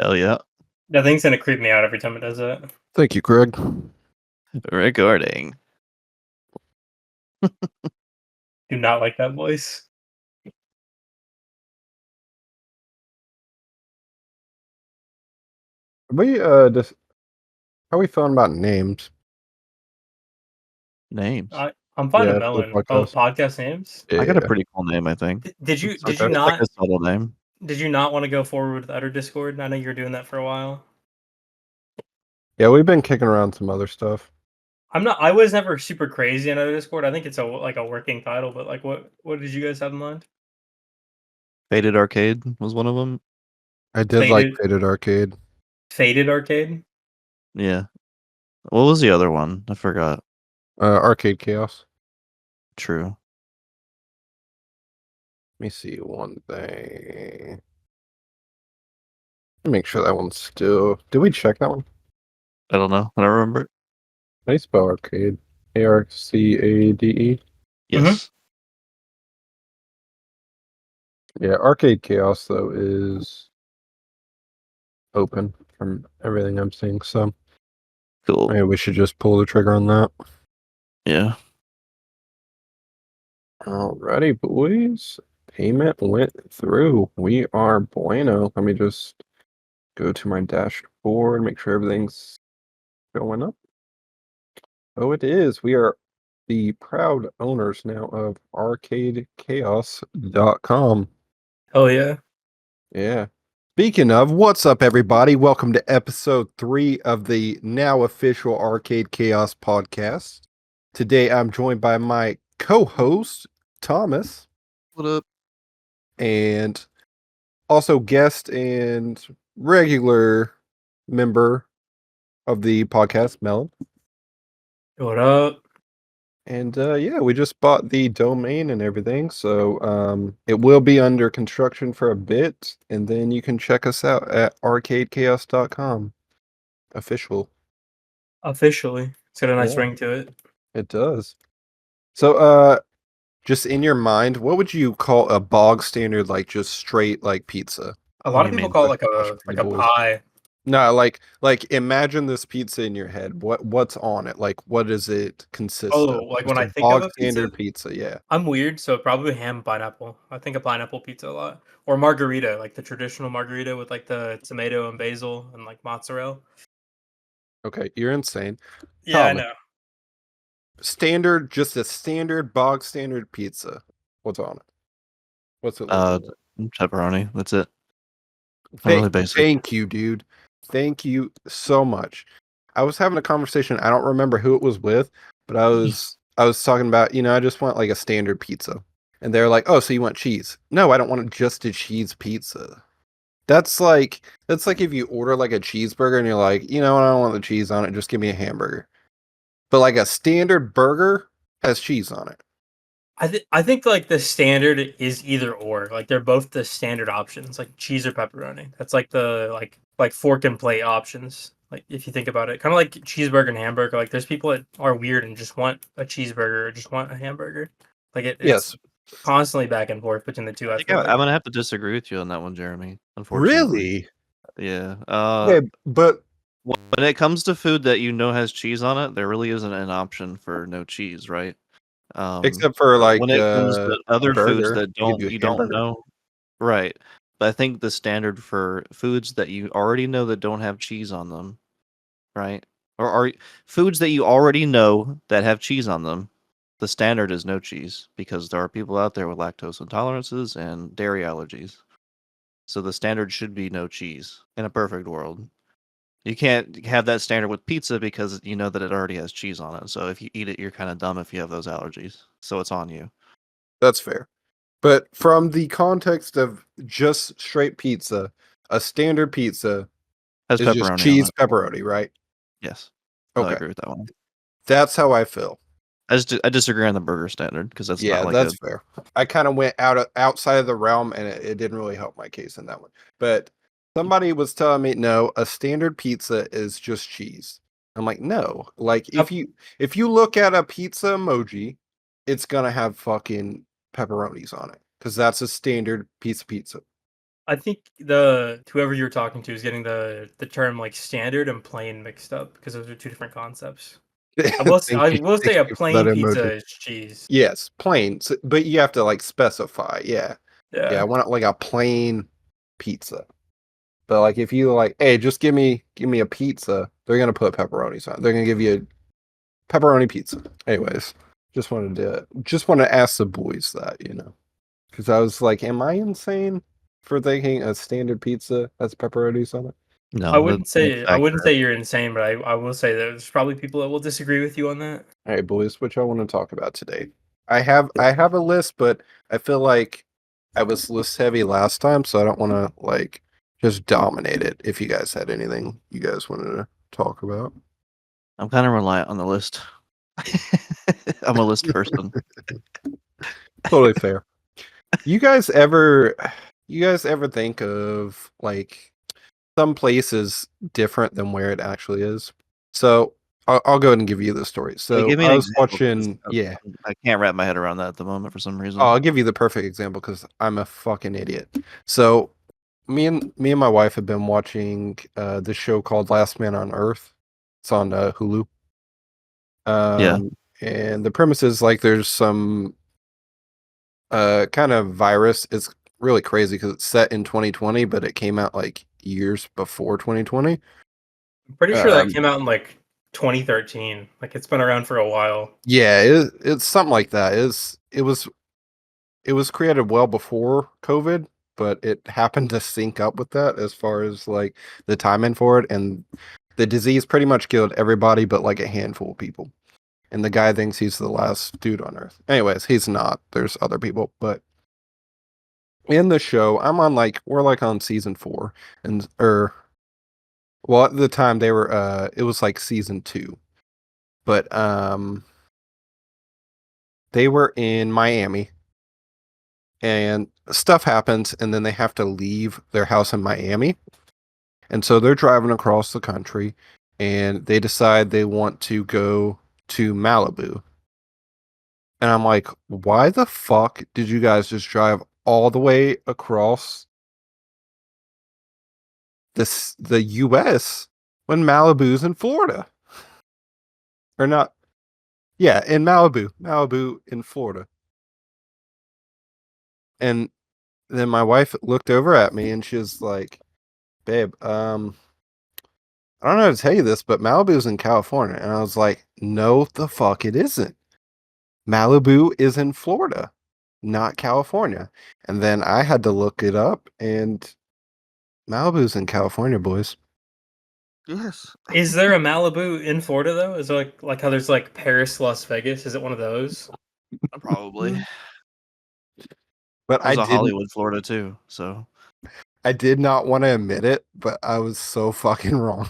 Hell yeah. That thing's gonna creep me out every time it does that. Thank you, Craig. Recording. Do not like that voice. We just how are we feeling about names? Names. I'm fine with Yeah, for the Melon. Oh, podcast. podcast names. Yeah, I got a pretty cool name, I think. Did you It's did like you a, it's like not a subtle name. did you not want to go forward with Utter Discord? I know you were doing that for a while. yeah, we've been kicking around some other stuff. I was never super crazy on Utter Discord. I think it's a working title, but like what did you guys have in mind? Faded Arcade was one of them. I did like Faded Arcade. Faded Arcade? Yeah. What was the other one? I forgot. Arcade Chaos. True. Let me see one thing. Make sure that one's still. Did we check that one? I don't know. I don't remember. How do you spell arcade? ARCADE. Yes. Yeah, Arcade Chaos though is open from everything I'm seeing. So Cool. maybe we should just pull the trigger on that. Yeah. Alrighty, boys. Payment went through. We are bueno. Let me just go to my dashboard, make sure everything's going up. Oh, it is. We are the proud owners now of arcadechaos.com. Oh yeah. Yeah. Speaking of, what's up, everybody? Welcome to episode 3 of the now official Arcade Chaos podcast. Today, I'm joined by my co-host, Thomas. What up? And also guest and regular member of the podcast, Melon. What up? And yeah, we just bought the domain and everything, so it will be under construction for a bit, and then you can check us out at arcadechaos.com. Official. Officially. It's got a nice Yeah. ring to it. It does. So just in your mind, what would you call a bog standard, like just straight like pizza? A lot of people call it like a pie. No, like imagine this pizza in your head. What's on it? Like what does it consist of? Oh, like Just when a I think of bog a standard pizza? pizza, yeah. I'm weird, so probably ham and pineapple. I think of pineapple pizza a lot. Or margarita, like the traditional margarita with like the tomato and basil and like mozzarella. Okay, you're insane. Yeah, I Thomas, know. standard, just a standard bog standard pizza. What's on it? What's it look like? Pepperoni. That's it. Really basic. Thank you, dude. Thank you so much. I was having a conversation. I don't remember who it was with, but I was talking about, I just want like a standard pizza. And they're like, "Oh, so you want cheese?" No, I don't want just a cheese pizza. That's like if you order like a cheeseburger and you're like, I don't want the cheese on it, just give me a hamburger. But like a standard burger has cheese on it. I think like the standard is either or. Like they're both the standard options, like cheese or pepperoni. That's like the like fork and plate options. Like if you think about it, kind of like cheeseburger and hamburger. Like there's people that are weird and just want a cheeseburger or just want a hamburger. Like it's Yes. constantly back and forth between the two. I'm gonna have to disagree with you on that one, Jeremy. Really? Unfortunately. Yeah. Okay, but when it comes to food that has cheese on it, there really isn't an option for no cheese, right? except for like when it comes to other foods burger, that you don't know, right? But I think the standard for foods that you already know that don't have cheese on them, right? Or are foods that you already know that have cheese on them, the standard is no cheese because there are people out there with lactose intolerances and dairy allergies. So the standard should be no cheese in a perfect world. You can't have that standard with pizza because you know that it already has cheese on it. So if you eat it, you're kind of dumb if you have those allergies. So it's on you. That's fair. But from the context of just straight pizza, a standard pizza Has is just pepperoni on cheese, it. pepperoni, right? Yes. Okay. I agree with that one. That's how I feel. I disagree on the burger standard because that's not like that's fair. I kind of went outside of the realm, and it didn't really help my case in that one. But somebody was telling me, no, a standard pizza is just cheese. I'm like, no. Like if you look at a pizza emoji, it's gonna have fucking pepperonis on it because that's a standard piece of pizza. I think the whoever you're talking to is getting the term like standard and plain mixed up because those are two different concepts. Thank I you. will Thank say a you for that plain emoji. pizza is cheese. Yes, plain. But you have to like specify. Yeah. Yeah, I Yeah. want like a plain pizza. But like if you like, hey, just give me a pizza, they're gonna put pepperonis on it. They're gonna give you a pepperoni pizza. Anyways, just want to ask the boys that, because I was like, am I insane for thinking a standard pizza has pepperonis on it? No, that's I wouldn't accurate. say you're insane, but I will say there's probably people that will disagree with you on that. All right, boys, what y'all want to talk about today? I have a list, but I feel like I was list heavy last time, so I don't want to like just dominate it. If you guys had anything you guys wanted to talk about, I'm kind of reliant on the list. I'm a list person. totally fair. You guys ever, you guys ever think of like some places different than where it actually is? So I'll go ahead and give you the story. So Give me I an was example, 'cause watching, yeah. I can't wrap my head around that at the moment for some Oh, reason. I'll give you the perfect example because I'm a fucking idiot. So me and my wife have been watching this show called Last Man on Earth. It's on Hulu. Yeah. And the premise is like there's some kind of virus. It's really crazy because it's set in 2020, but it came out like years before 2020. I'm pretty sure that Um, came out in like 2013. Like it's been around for a while. yeah, it's something like that. It was created well before COVID, but it happened to sync up with that as far as like the timing for it. And the disease pretty much killed everybody but like a handful of people. And the guy thinks he's the last dude on Earth. Anyways, he's not. There's other people. But in the show, we're like on season 4. And well, at the time they were it was like season 2. But they were in Miami and stuff happens and then they have to leave their house in Miami. And so they're driving across the country and they decide they want to go to Malibu. And I'm like, why the fuck did you guys just drive all the way across the US when Malibu's in Florida? Or not? Yeah, in Malibu. Malibu in Florida. And then my wife looked over at me and she was like, babe, I don't know how to tell you this, but Malibu's in California. And I was like, no, the fuck it isn't. Malibu is in Florida, not California. And then I had to look it up, and Malibu's in California, boys. Yes. Is there a Malibu in Florida though? Is there like how there's like Paris, Las Vegas? Is it one of those? Probably. But There's a Hollywood, Florida too. So I did not want to admit it, but I was so fucking wrong.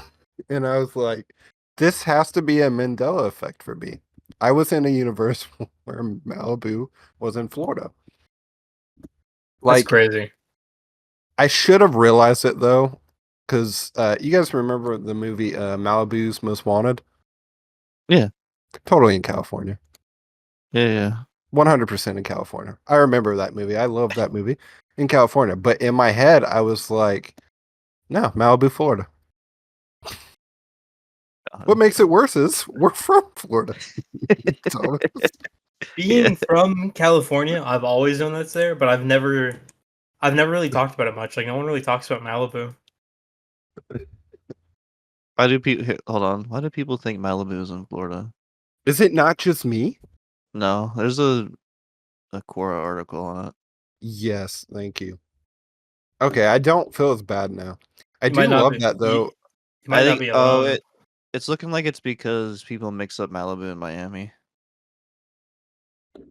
And I was like, this has to be a Mandela effect for me. I was in a universe where Malibu was in Florida. That's Like, crazy. I should have realized it though, because you guys remember the movie Malibu's Most Wanted? yeah, Totally in California. yeah. 100% in California. I remember that movie. I love that movie in California. But in my head, I was like, no, Malibu, Florida. What makes it worse is we're from Florida. So, Yeah. Being from California, I've always known that's there, but I've never really talked about it much. Like no one really talks about Malibu. Why do people hold on? Why do people think Malibu is in Florida? is it not just me? No, there's a Quora article on it. Yes, thank you. Okay, I don't feel as bad now. I You do might not love be that you, though. you might I not think be alone. it's looking like it's because people mix up Malibu and Miami.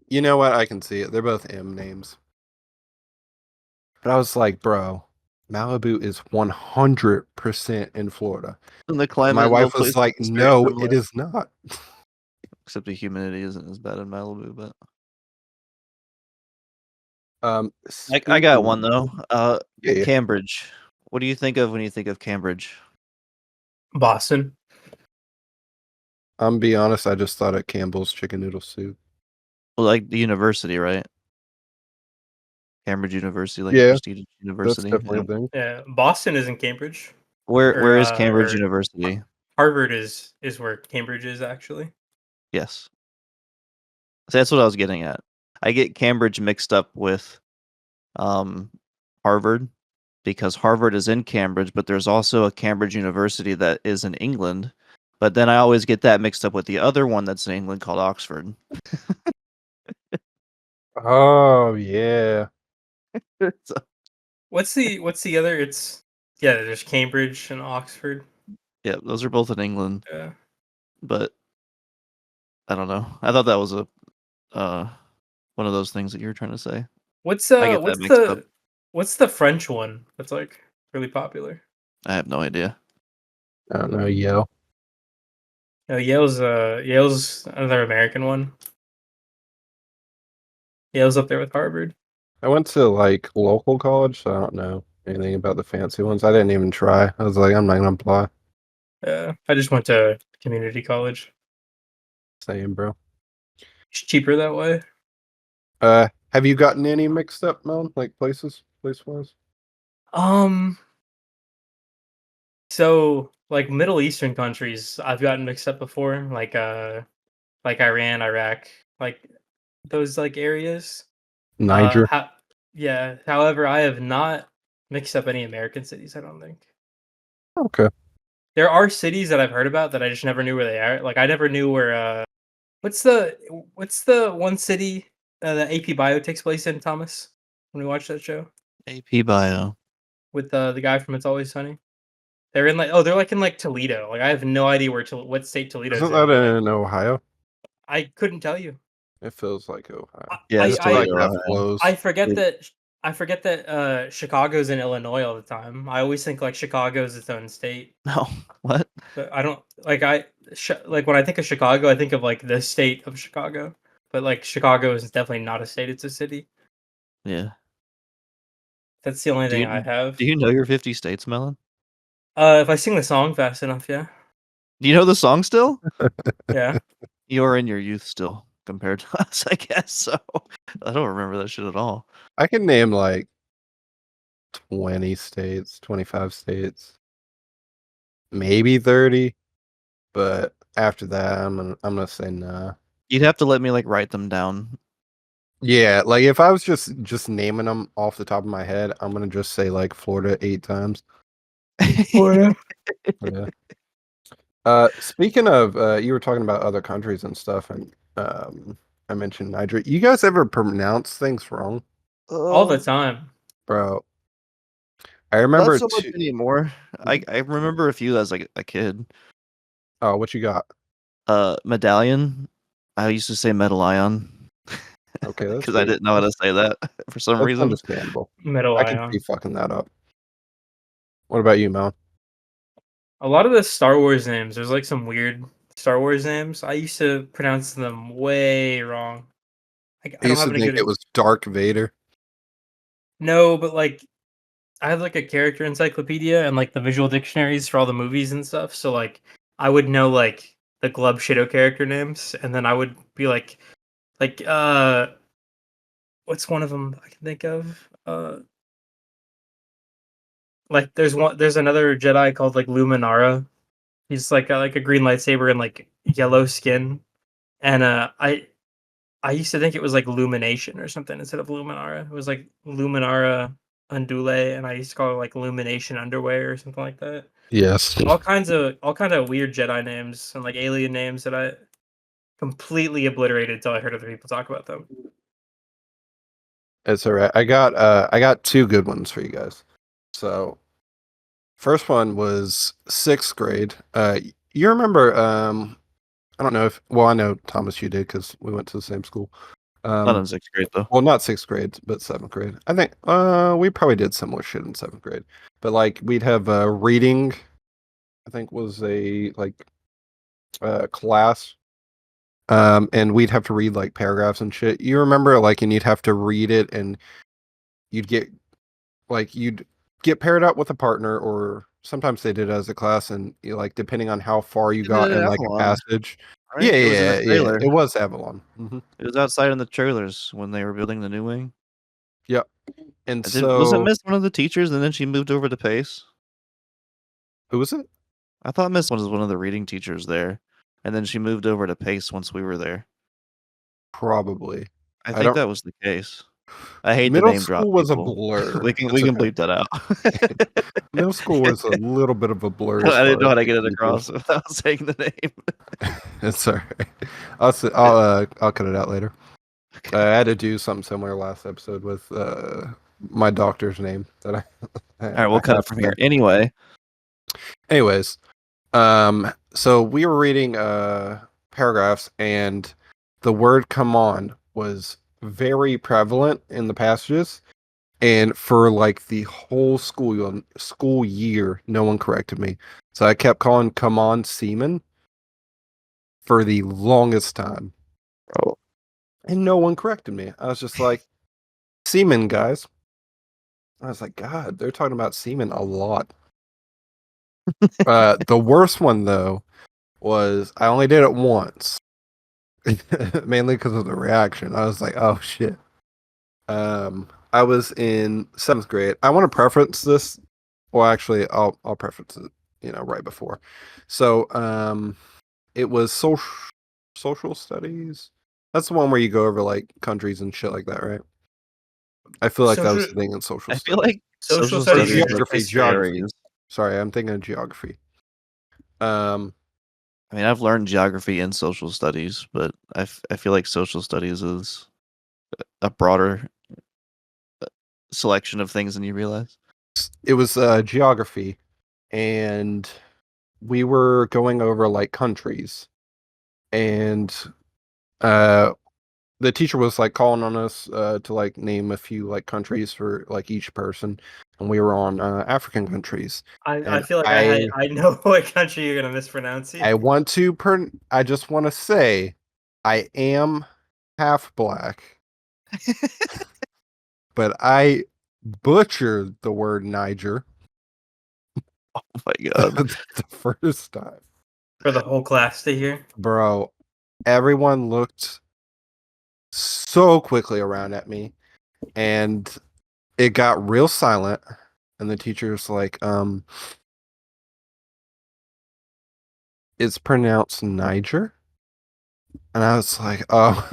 You know what? I can see it. They're both M names. But I was like, bro, Malibu is 100% in Florida. And the And my climate in wife both was places like, is very no, similar, it is not. except the humidity isn't as bad in Malibu. But I got Speaking, one though. yeah, yeah. Cambridge. What do you think of when you think of Cambridge? Boston. I'm be honest, I just thought of Campbell's chicken noodle soup. Well, like the university, right? Cambridge University, like a Yeah, prestigious that's university. definitely a Yeah. thing. Yeah, Boston is in Cambridge, Where is Cambridge or University? Harvard is where Cambridge is actually. Yes. So that's what I was getting at. I get Cambridge mixed up with um, Harvard because Harvard is in Cambridge, but there's also a Cambridge University that is in England. But then I always get that mixed up with the other one that's in England called Oxford. Oh yeah. So, What's the other? It's yeah. There's Cambridge and Oxford. yeah, those are both in England, Yeah. but I don't know. I thought that was a uh, one of those things that you were trying to say. What's I get that mixed up. what's the French one that's like really popular? I have no idea. I don't know, Yale. No, Yale's another American one. Yale's up there with Harvard. I went to like local college, so I don't know anything about the fancy ones. I didn't even try. I was like, I'm not gonna apply. Yeah, I just went to community college. Same, bro. It's cheaper that way. Have you gotten any mixed up, Melon? Like place wise? Um, so like Middle Eastern countries, I've gotten mixed up before, like Iran, Iraq, like those like areas. Niger. Yeah. However, I have not mixed up any American cities. I don't think Okay. there are cities that I've heard about that I just never knew where they are. Like I never knew where. What's the one city that AP Bio takes place in, Thomas? When we watched that show AP Bio. with the guy from It's Always Sunny. They're in like they're like in like Toledo. Like I have no idea what state Toledo's Isn't in, that but like in Ohio? I couldn't tell you. It feels like Ohio. Yeah, I it's Just the way I Toledo, that Ohio. flows. I forget It- that Chicago's in Illinois all the time. I always think like Chicago's its own state, No, what? but I don't like like when I think of Chicago, I think of like the state of Chicago. But like Chicago is definitely not a state; it's a city. Yeah. That's the only Do thing you I have. do you know your 50 states, Melon? If I sing the song fast enough, yeah, Do you know the song still? yeah. You're in your youth still compared to us, I guess. So I don't remember that shit at all. I can name like 20 states, 25 states, maybe 30, but after that I'm gonna say nah. You'd have to let me like write them down. Yeah, like if I was just naming them off the top of my head, I'm gonna just say like Florida 8 times. Florida. Yeah. Speaking of, you were talking about other countries and stuff, and I mentioned Niger. You guys ever pronounce things wrong, All the time. bro? I Not remember so much two. anymore. I remember a few as like a kid. Oh, what you got? Medallion. I used to say medallion Okay, that's because I pretty. didn't know how to say that for some That's reason. understandable. Middle I can see Ion. fucking that up. What about you, Mel? A lot of the Star Wars names, there's like some weird Star Wars names. I used to pronounce them way wrong. I I don't used have to any think good. it was Dark Vader. No, but like I have like a character encyclopedia and like the visual dictionaries for all the movies and stuff. So like I would know like the Glub Shadow character names, and then I would be like what's one of them I can think of? Like there's another Jedi called like Luminara. He's like a green lightsaber and like yellow skin. And I used to think it was like Lumination or something instead of Luminara. It was like Luminara Undule, and I used to call it like Illumination Underwear or something like that. Yes, All kinds of weird Jedi names and like alien names that I completely obliterated until I heard other people talk about them. it's all right. I got two good ones for you guys. So first one was sixth grade. You remember? I don't know if. Well, I know Thomas, you did because we went to the same school. Not in sixth grade though. Well, not sixth grade, but seventh grade. I think we probably did similar shit in seventh grade. But like we'd have reading, I think was a like class. And we'd have to read like paragraphs and shit. You remember like and you'd have to read it and you'd get you'd get paired up with a partner or sometimes they did it as a class and like depending on how far you They did got it in at like a Avalon, passage. Yeah, right? It was in the yeah, yeah. trailer. It was Avalon. It was outside in the trailers when they were building the new wing. Yep. And Wasn't so, Miss one of the teachers, and then she moved over to Pace? who was it? I thought Miss was one of the reading teachers there, and then she moved over to Pace once we were there. Probably. I I think don't. that was the case. I hate to Middle name drop school was a people. blur. We can It's okay. bleep that out. Middle school was a little bit of a blur as I didn't far know as how to like get it people. across without saying the name. It's alright. I'll cut it out later. I had to do something similar last episode with my doctor's name that I All right, I we'll cut have it from to here. say. Anyway, Anyways, so we were reading paragraphs, and the word "come on" was very prevalent in the passages. And for like the whole school year, no one corrected me. So I kept calling "come on" semen for the longest time, oh, and no one corrected me. I was just like, "Semen, guys." I was like, God, they're talking about semen a lot. The worst one though was I only did it once, mainly because of the reaction. I was like, oh shit. I was in 7th grade. I want to preference this. Well, actually, I'll preference it, right before. So, it was social studies. That's the one where you go over like countries and shit like that, right? I feel like that was Social the thing in social I feel studies. like social social Or studies studies is like geography, history. geography. Sorry, I'm thinking of geography. Um, I mean, I've learned geography and social studies, but I feel like social studies is a broader selection of things than you realize. it was geography, and we were going over like countries, and uh the teacher was like calling on us to like name a few like countries for like each person, and we were on African countries. I And feel like I know what country you're gonna mispronounce here. I just want to say I am half black, but I butchered the word Niger Oh my god. the first time. For the whole class to hear. Bro, everyone looked so quickly around at me, and it got real silent, and the teacher's like, it's pronounced Niger. And I was like, oh.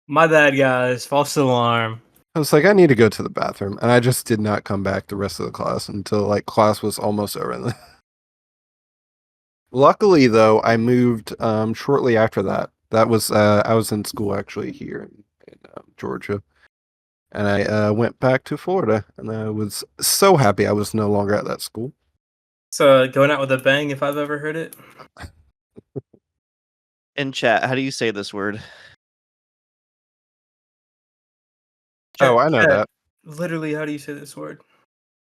My bad, guys. False alarm. I was like, I need to go to the bathroom. And I just did not come back the rest of the class until like class was almost over. Luckily though, I moved shortly after that. That was I was in school actually here in Georgia. And I went back to Florida, and I was so happy I was no longer at that school. So going out with a bang, if I've ever heard it. In chat, how do you say this word? Oh, I know Chat, that. literally, how do you say this word?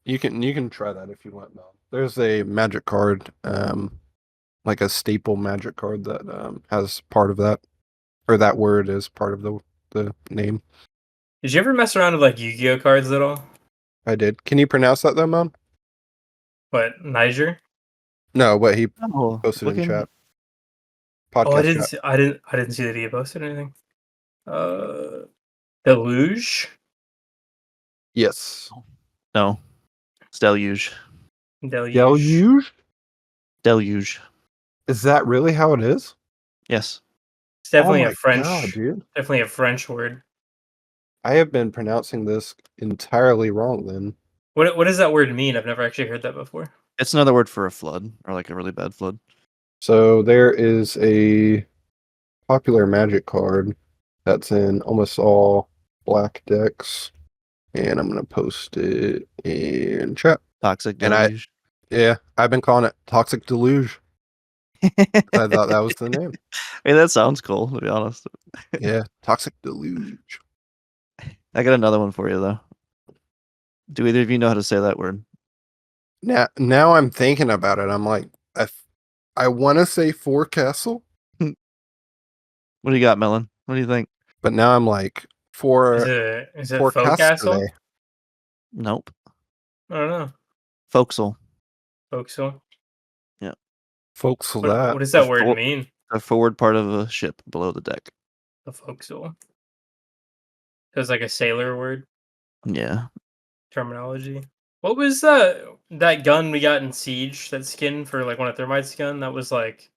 You can try that if you want, Mel. There's a magic card, like a staple magic card that has part of that, or that word is part of the name. Did you ever mess around with like Yu-Gi-Oh cards at all? I did. Can you pronounce that though, Mom? What, Niger? No, what he Oh, posted in looking. chat, Oh, I podcast didn't chat. see. I didn't see that he posted anything. Deluge. Yes. No, it's deluge. Deluge. Deluge? Deluge. Is that really how it is? Yes. It's Oh definitely a my god, French. dude! Definitely a French word. I have been pronouncing this entirely wrong then. What does that word mean? I've never actually heard that before. It's another word for a flood or like a really bad flood. So there is a popular magic card that's in almost all black decks, and I'm gonna post it in chat. Toxic And deluge. I've been calling it Toxic Deluge. I thought that was the name. Hey, that sounds cool, to be honest. Yeah, Toxic Deluge. I got another one for you though. Do either of you know how to say that word? Now I'm thinking about it. I'm like, I want to say forecastle, What do you got, Melon? What do you think? but now I'm like Is it forecastle. Forecastle? Nope. I don't know. Forecastle. Forecastle. Yeah. Forecastle What that. does The, that word for- mean? the forward part of a ship below the deck. The forecastle. It was like a sailor word Yeah. terminology. What was that gun we got in Siege? That skin for like one of Thermite's gun? That was like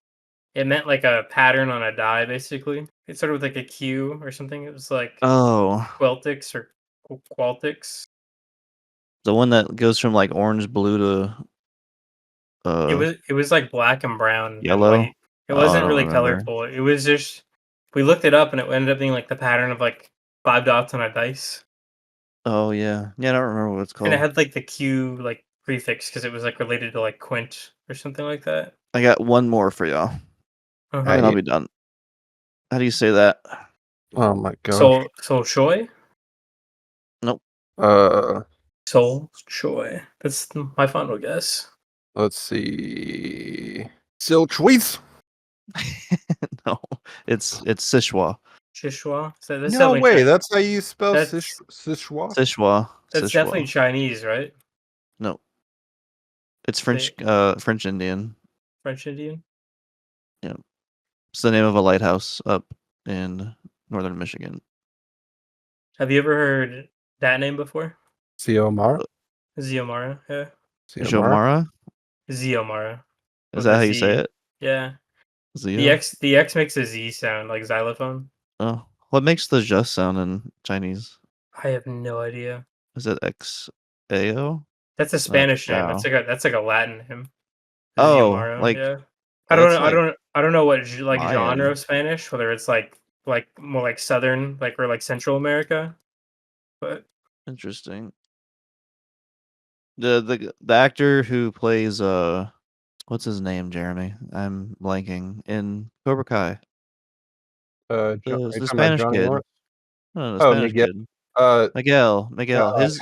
it meant like a pattern on a die, basically. It started with like a Q or something. It was like Oh, Queltix or Qualtix. the one that goes from like orange, blue to It was like black and brown and yellow. white. It Oh, I wasn't don't really remember. colorful. It was just we looked it up and it ended up being like the pattern of like 5 dots on a dice. Oh yeah, yeah. I don't remember what it's And it called. had like the Q like prefix because it was like related to like Quint or something like that. I got one more for y'all, and Uh-huh. then I'll I be done. How do you say that? oh my gosh. Soul Choi? Nope. Uh, Soul Choi. That's my final guess. let's see. Silchweets. No, it's Sichua. Shishwa? So that's No definitely way. That's how you spell that's Sichwa. Sichua. that's definitely Sichua. Chinese, right? No, it's The French Indian. French Indian. Yeah, it's the name of a lighthouse up in northern Michigan. Have you ever heard that name before? Siomara. Ziomara, yeah. Siomara. Jomara? Ziomara Is with that a how you say Z. it? Yeah. The Zio? X the X makes a Z sound like xylophone. Oh, what makes the just sound in Chinese? I have no idea. Is it XAO? That's a No, it's Spanish name. Xiao. That's like a Latin name. Oh, Ziomara, like yeah. I don't that's know. I like don't. I don't know what like genre Mayan. of Spanish, whether it's like more like Southern, like or like Central America. But Interesting. The actor who plays what's his name, Jeremy? I'm blanking. In Cobra Kai. Are you The talking about Spanish Johnny kid. Lawrence? No, the Oh, Spanish Miguel. kid. Uh, Miguel. how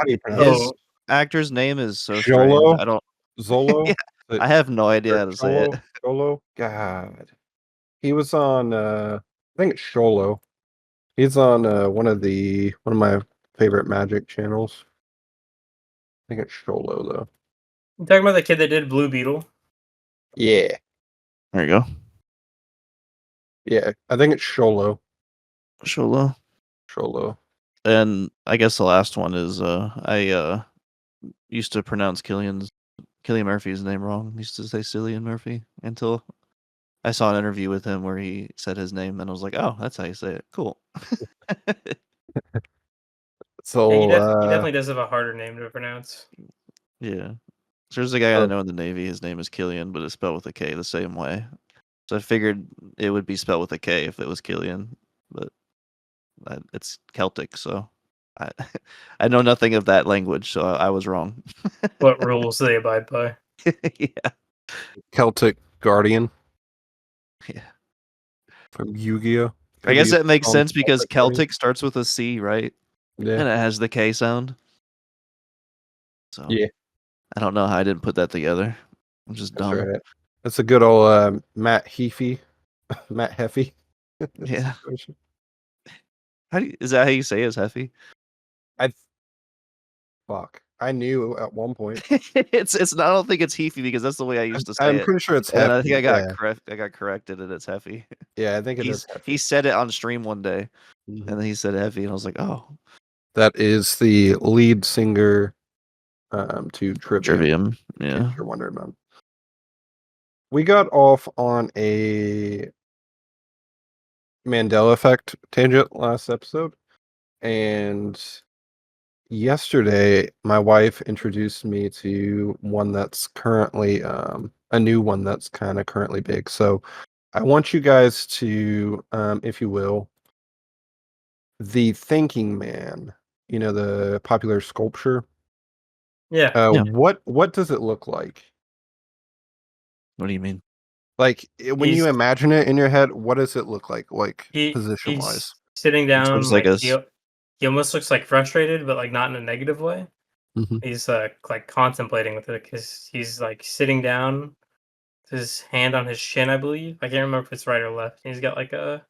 do you pronounce it? His oh, actor's name is so strange. Jolo? I don't Zolo? Yeah, Is it- I have no idea or how to say it. Cholo? Cholo? God. He was on I think it's Sholo. He's on one of my favorite magic channels. I think it's Sholo though. you talking about the kid that did Blue Beetle? Yeah. There you go. Yeah. I think it's Sholo. Sholo. Sholo. And I guess the last one is I used to pronounce Killian Murphy's name wrong. I used to say Cillian Murphy until I saw an interview with him where he said his name and I was like, "Oh, that's how you say it. Cool." Yeah, So he definitely does have a harder name to pronounce. Yeah. So there's a guy I uh know in the Navy. His name is Killian, but it's spelled with a K the same way. So I figured it would be spelled with a K if it was Killian, but it's Celtic, so I I know nothing of that language, so I was wrong. What rules they abide by? Yeah. Celtic Guardian Yeah. from Yu-Gi-Oh. I Ever guess used that makes sense because Celtic Guardian? Celtic starts with a C, right? Yeah. And it has the K sound. So Yeah, I don't know how I didn't put that together. I'm just that's dumb. right. That's a good old Matt Heafy. Matt Heffy. Yeah. situation. Is that how you say it, is Heffy? I fuck. I knew at one point. It's not, I don't think it's Heafy because that's the way I used to say I'm it. pretty sure it's And then I think Heffy. Yeah. I got corrected and it's Heffy. Yeah, I think it is He Heffy. said it on stream one day Mhm. and then he said Heffy and I was like, "Oh, That is the lead singer to Trivium, Trivium." in case Yeah. you're wondering about. We got off on a Mandela effect tangent last episode, and yesterday my wife introduced me to one that's currently a new one that's kind of currently big. So I want you guys to, if you will, the Thinking Man, the popular sculpture. Yeah, Yeah. What does it look like? What do you mean? Like when you he's imagine it in your head, what does it look like position he's wise? sitting It looks down like like a he almost looks like frustrated, but like not in a negative way. Hmm. He's like contemplating with it because he's like sitting down, his hand on his chin, I believe. I can't remember if it's right or left. He's got like a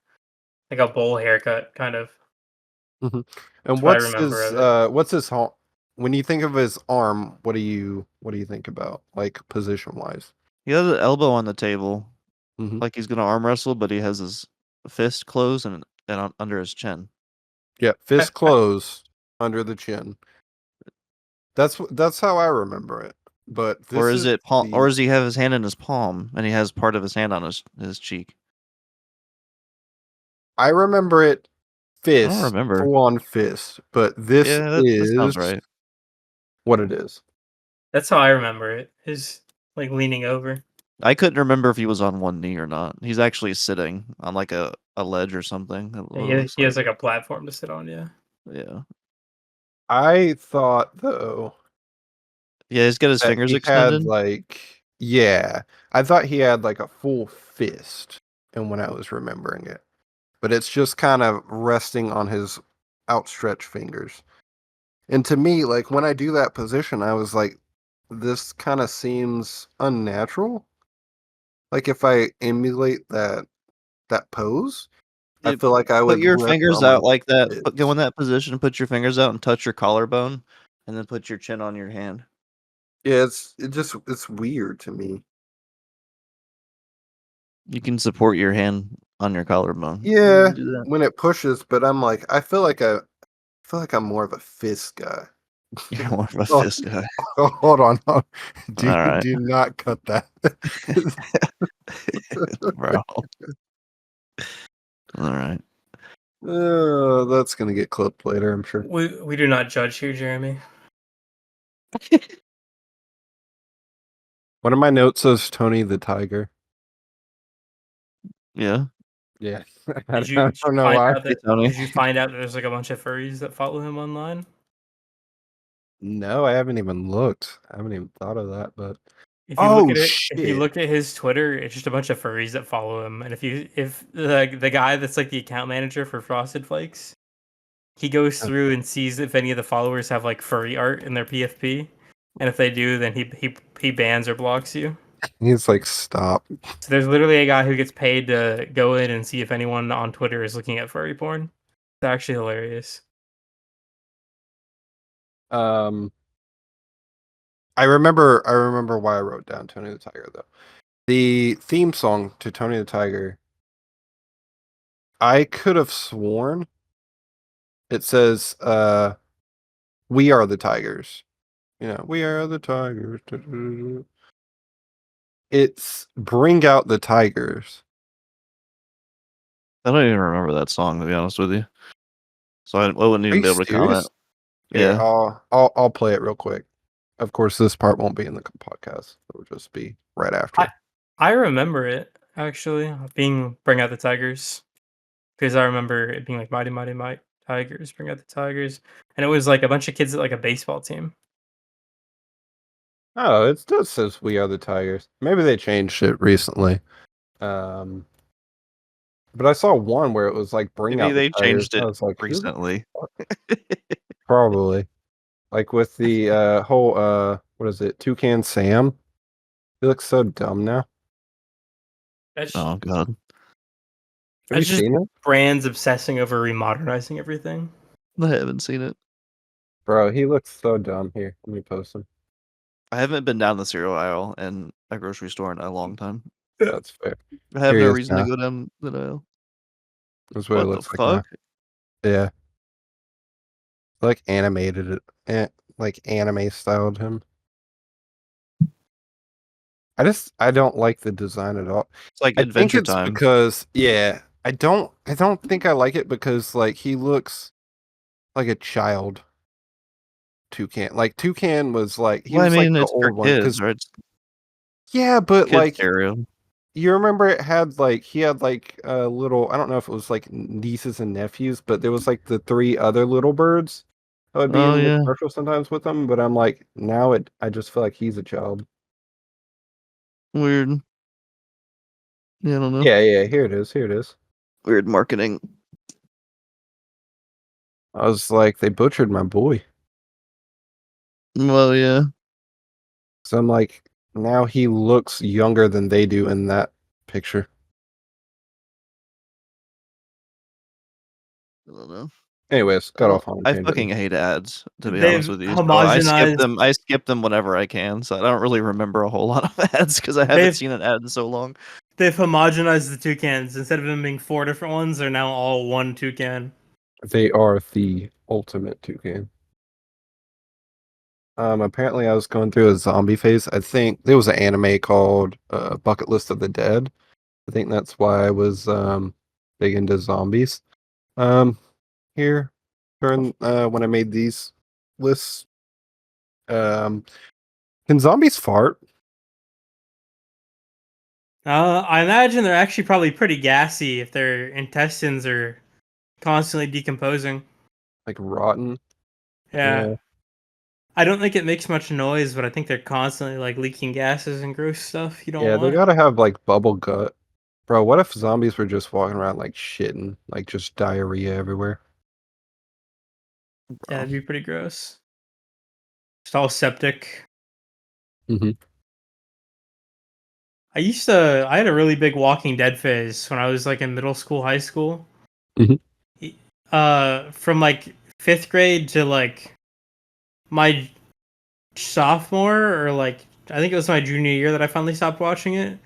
bowl haircut, kind of. Hmm. And That's what I remember of it. what's his when you think of his arm, what do you think about like position wise? he has an elbow on the table Hmm. like he's gonna arm wrestle, but he has his fist closed and under his chin. Yeah, fist closed under the chin. That's how I remember it. But Or this is is it palm? Or the does he have his hand in his palm and he has part of his hand on his cheek? I remember it I don't fist, remember. full on fist, but this Yeah, that sounds is right. what it is. That's how I remember it. Is like leaning over. I couldn't remember if he was on one knee or not. He's actually sitting on like a ledge or something. What it looks He like. has like a platform to sit on. Yeah. Yeah. I thought though Yeah, he's got his that fingers he had extended. like yeah, I thought he had like a full fist and when I was remembering it. But it's just kind of resting on his outstretched fingers. And to me, like when I do that position, I was like, this kind of seems unnatural. Like if I emulate that pose, I Dude, feel like I put would your rest fingers on my out like that. Go in fist. that position, put your fingers out and touch your collarbone, and then put your chin on your hand. Yeah, it's weird to me. You can support your hand on your collarbone. You Yeah, can do that. when it pushes, but I'm like, I feel like I'm more of a fist guy. You're more of a Oh, fist guy. hold on. All right, Do not cut that. bro. All right. That's gonna get clipped later, I'm sure. We do not judge here, Jeremy. One of my notes says Tony the Tiger. Yeah. Yeah. Did you I don't know find why. out Hey, that Tony. did you find out there's like a bunch of furries that follow him online? No, I haven't even looked. I haven't even thought of that, but If you shit. look at his Twitter, it's just a bunch of furries that follow him. And if the guy that's like the account manager for Frosted Flakes, he goes through and sees if any of the followers have like furry art in their PFP, and if they do, then he bans or blocks you. He's like, stop. So there's literally a guy who gets paid to go in and see if anyone on Twitter is looking at furry porn. It's actually hilarious. Um, I remember why I wrote down Tony the Tiger though. The theme song to Tony the Tiger, I could have sworn it says we are the Tigers. You know, we are the Tigers. It's bring out the Tigers. I don't even remember that song, to be honest with you. So I wouldn't Are even you be able to comment. serious? Here, Yeah. I'll play it real quick. Of course, this part won't be in the podcast. It'll just be right I after. I remember it actually being bring out the tigers because I remember it being like mighty mighty mighty tigers, bring out the tigers, and it was like a bunch of kids at like a baseball team. Oh, it still says we are the Tigers. Maybe they changed it recently. Um, but I saw one where it was like bring Maybe out the they Tigers. changed I it was like, who the recently. fuck? Probably. Like with the whole what is it? Toucan Sam. He looks so dumb now. That's Oh god. Have you that's just seen it? brands obsessing over remodernizing everything. I haven't seen it. Bro, he looks so dumb. Here, let me post him. I haven't been down the cereal aisle in a grocery store in a long time. That's fair. I have Here he no is reason to now. go down the aisle. That's what it What the looks like now. fuck? Yeah. Like animated it. Like anime styled him. I don't like the design at all. It's like I think Adventure it's Time. because yeah, I don't think I like it because like he looks like a child Toucan. Like Toucan was like he Well, I was like mean, the it's for old one kids, cuz right? It's yeah, but kids like cereal. you remember it had like he had like a little I don't know if it was like nieces and nephews, but there was like the three other little birds that would be Oh in the yeah, commercial sometimes with them, but I'm like now it I just feel like he's a child. weird. Yeah, I don't know. Yeah, yeah, here it is. Here it is. Weird marketing. I was like, they butchered my boy. Well, yeah. So I'm like, now he looks younger than they do in that picture. I don't know. Anyways, got off on a I tangent. fucking hate ads, to be honest They've with you. So homogenized I skip them whenever I can. So I don't really remember a whole lot of ads because I haven't they've seen an ad in so long. they've homogenized the toucans. Instead of them being four different ones, they're now all one toucan. They are the ultimate toucan. Apparently I was going through a zombie phase. I think there was an anime called Bucket List of the Dead. I think that's why I was big into zombies. Um, here during when I made these lists. Um, can zombies fart? I imagine they're actually probably pretty gassy if their intestines are constantly decomposing. Like rotten? Yeah. Yeah. I don't think it makes much noise, but I think they're constantly like leaking gases and gross stuff you don't Yeah, they want. gotta have like bubble gut. Bro, what if zombies were just walking around like shitting, like just diarrhea everywhere? Yeah, bro. that'd be pretty gross. Just all septic. Hmm. I had a really big Walking Dead phase when I was like in middle school, high school. Mhm. From like fifth grade to like my sophomore or like I think it was my junior year that I finally stopped watching it.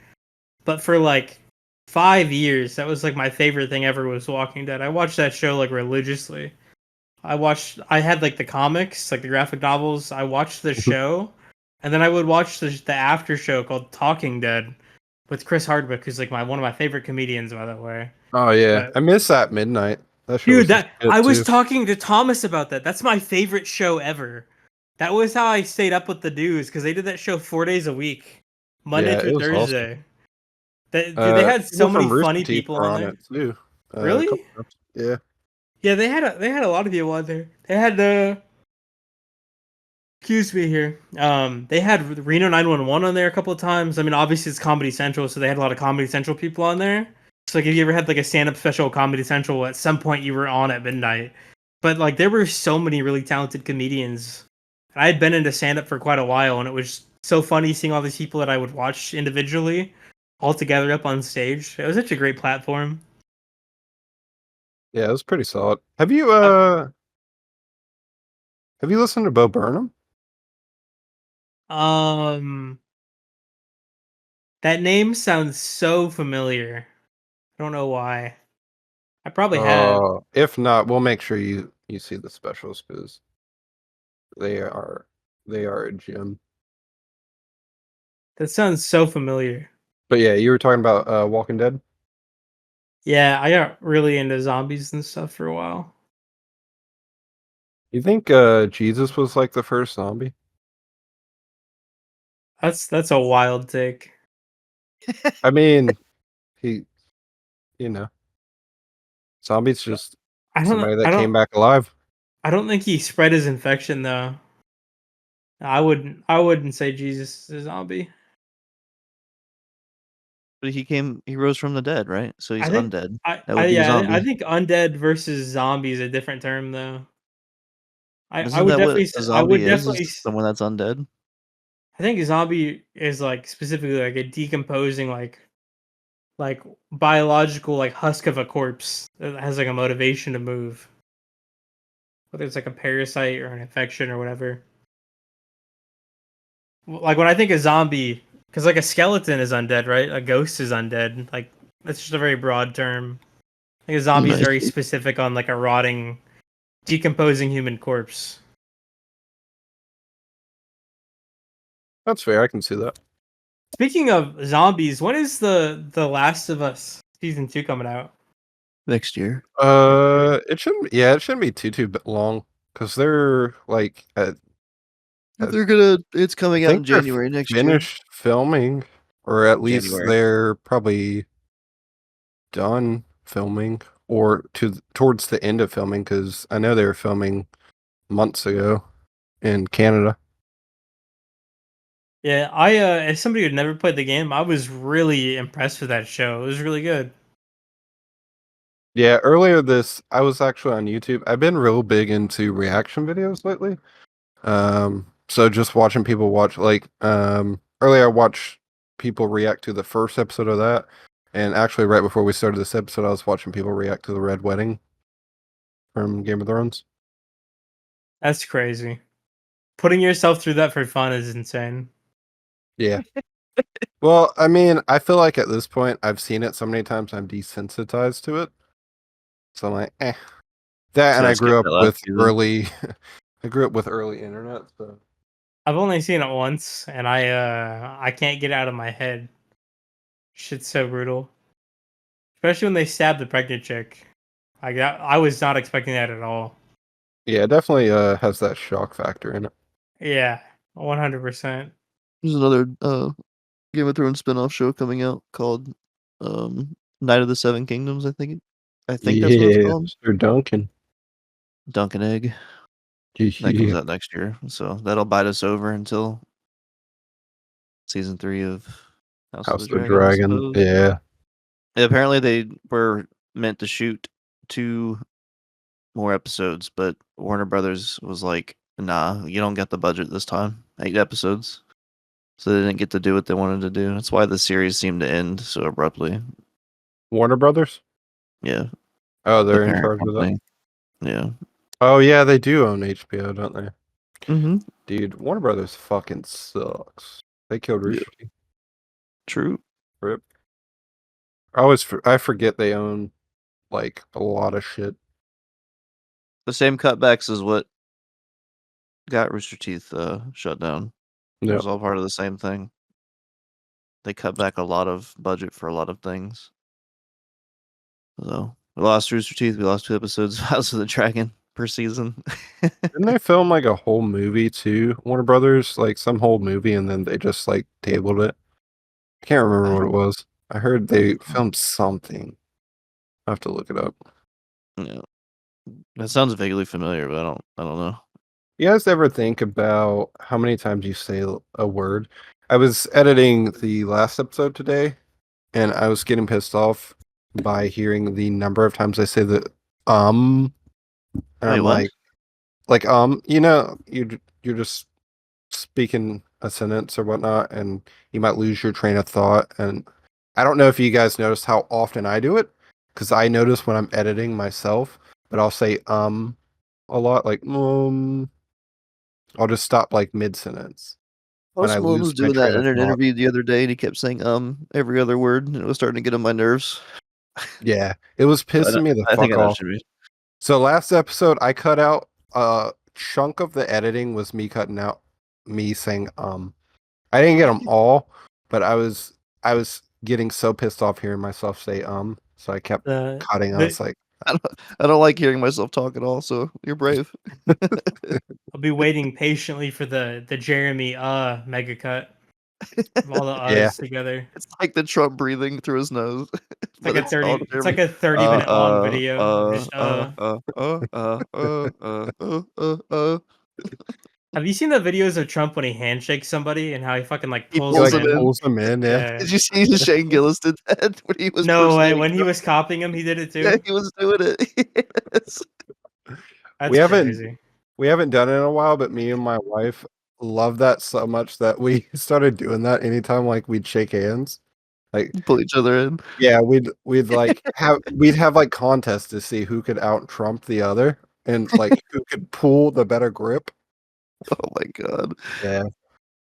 But for like 5 years, that was like my favorite thing ever was Walking Dead. I watched that show like religiously. I had like the comics, like the graphic novels. I watched the Mhm. show, and then I would watch the after show called Talking Dead with Chris Hardwick, who's like my one of my favorite comedians, by the way. Oh yeah, But I miss that midnight. That show dude, was the that I shit was too. talking to Thomas about that. That's my favorite show ever. That was how I stayed up with the dudes because they did that show 4 days a week, Monday Yeah, it through was awesome. Thursday. Dude, they had People so many from Rooster funny Teeth people were on on there. it too. A Really? couple times. Yeah. Yeah, they had a lot of people on there. They had excuse me here. They had Reno 911 on there a couple of times. I mean, obviously it's Comedy Central, so they had a lot of Comedy Central people on there. So like, if you ever had like a stand-up special at Comedy Central, at some point you were on at midnight. But like, there were so many really talented comedians. I had been into stand-up for quite a while, and it was so funny seeing all these people that I would watch individually, all together up on stage. It was such a great platform. Yeah, it was pretty solid. Have you listened to Bo Burnham? Um, that name sounds so familiar. I don't know why. I probably have. If not, we'll make sure you see the specials because they are they are a gem. That sounds so familiar. But yeah, you were talking about Walking Dead. Yeah, I got really into zombies and stuff for a while. You think Jesus was like the first zombie? That's a wild take. I mean, he, you know, zombies just I don't somebody I that came don't back alive. I don't think he spread his infection though. I wouldn't say Jesus is a zombie. But he rose from the dead, right? So he's I think undead. I That I would be a yeah, I zombie. think undead versus zombie is a different term though. I Isn't would that what definitely a I zombie would is definitely someone that's undead? I think zombie is like specifically like a decomposing like biological like husk of a corpse that has like a motivation to move, whether it's like a parasite or an infection or whatever. Like when I think of zombie, because like a skeleton is undead, right? A ghost is undead. Like that's just a very broad term. I think a zombie is Nice. very specific on like a rotting, decomposing human corpse. That's fair. I can see that. Speaking of zombies, when is the Last of Us season 2 coming out? Next year. Next year. It shouldn't. Yeah, it shouldn't be too long because they're like They're gonna it's I coming out think in they're January next year. finished filming, or at least January. they're probably done filming, or towards the end of filming. Because I know they were filming months ago in Canada. Yeah, I as somebody who'd never played the game, I was really impressed with that show. It was really good. Yeah, earlier this, I was actually on YouTube. I've been real big into reaction videos lately. So just watching people watch, like, earlier I watched people react to the first episode of that, and actually right before we started this episode, I was watching people react to the Red Wedding from Game of Thrones. That's crazy. Putting yourself through that for fun is insane. Yeah. Well, I mean, I feel like at this point, I've seen it so many times, I'm desensitized to it. So I'm like, eh. That So and I I grew skipped up that last with season. early I grew up with early internet, so I've only seen it once, and I can't get it out of my head. Shit's so brutal, especially when they stab the pregnant chick. I was not expecting that at all. yeah, it definitely has that shock factor in it. Yeah, 100%. There's another Game of Thrones spinoff show coming out called Night of the Seven Kingdoms, I think that's what it's Yeah, called. Sir Duncan. Dunkin' Egg. That comes Yeah. out next year. So that'll bite us over until season 3 of House of House the of the Dragon, I Dragon. suppose. Yeah. Yeah, apparently they were meant to shoot 2 more episodes, but Warner Brothers was like, "Nah, you don't get the budget this time. 8 episodes." So they didn't get to do what they wanted to do. That's why the series seemed to end so abruptly. Warner Brothers? Yeah, Oh, the they're in parent charge of that. company. Yeah. Oh yeah, they do own HBO, don't they? Mhm. Dude, Warner Brothers fucking sucks. They killed Yeah, Rooster Teeth. true. Rip. I forget they own like a lot of shit. The same cutbacks as what got Rooster Teeth shut down. It Yeah. was all part of the same thing. They cut back a lot of budget for a lot of things. So we lost Rooster Teeth. We lost 2 episodes of House of the Dragon per season. Didn't they film like a whole movie too? Warner Brothers, like some whole movie, and then they just like tabled it. I can't remember I what it don't. was. I heard they filmed something. I have to look it up. Yeah, that sounds vaguely familiar, but I don't know. You guys ever think about how many times you say a word? I was editing the last episode today, and I was getting pissed off by hearing the number of times I say the and Wait, I'm what? like you're just speaking a sentence or whatnot, and you might lose your train of thought. And I don't know if you guys notice how often I do it, because I notice when I'm editing myself, but I'll say a lot, like I'll just stop like mid sentence when I Post Malone lose was my doing that train of in an thought. interview the other day, and he kept saying every other word, and it was starting to get on my nerves. Yeah, it was So pissing me the I think fuck I know off. should be. So last episode, I cut out a chunk of the editing was me cutting out me saying I didn't get them all, but I was getting so pissed off hearing myself say so I kept The cutting. I the was like, I don't like hearing myself talk at all. So you're brave. I'll be waiting patiently for the Jeremy mega cut of all the yeah, uhs together. It's like the Trump breathing through his nose, It's like but a it's all 30 it's Jeremy. like a 30-minute long video of just Uh. Have you seen the videos of Trump when he handshakes somebody and how he fucking like He pulls he them pulls like him in? in. pulls them in. Yeah, Yeah. Did you see Shane Gillis did that when he was No way. impersonating When he Trump? was copying him, he did it Yeah, too. he was doing it. Yes. we That's haven't crazy. we haven't done it in a while, but me and my wife love that so much that we started doing that anytime like we'd shake hands. Like, Pull each other in. yeah, we'd have like contests to see who could out Trump the other and like who could pull the better grip. Oh my god. Yeah.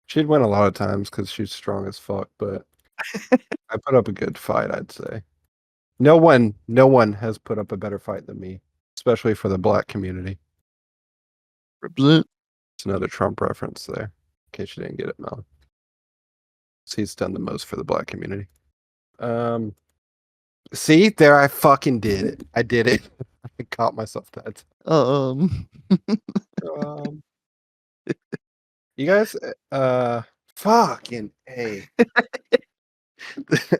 She'd win a lot of times because she's strong as fuck, but I put up a good fight, I'd say. No one has put up a better fight than me, especially for the black community. Represent. It's another Trump reference there, in case you didn't get it, Mel. He's done the most for the black community. Um, see, there I fucking did it. I did it. I caught myself that. Um. Um, you guys, fucking hey.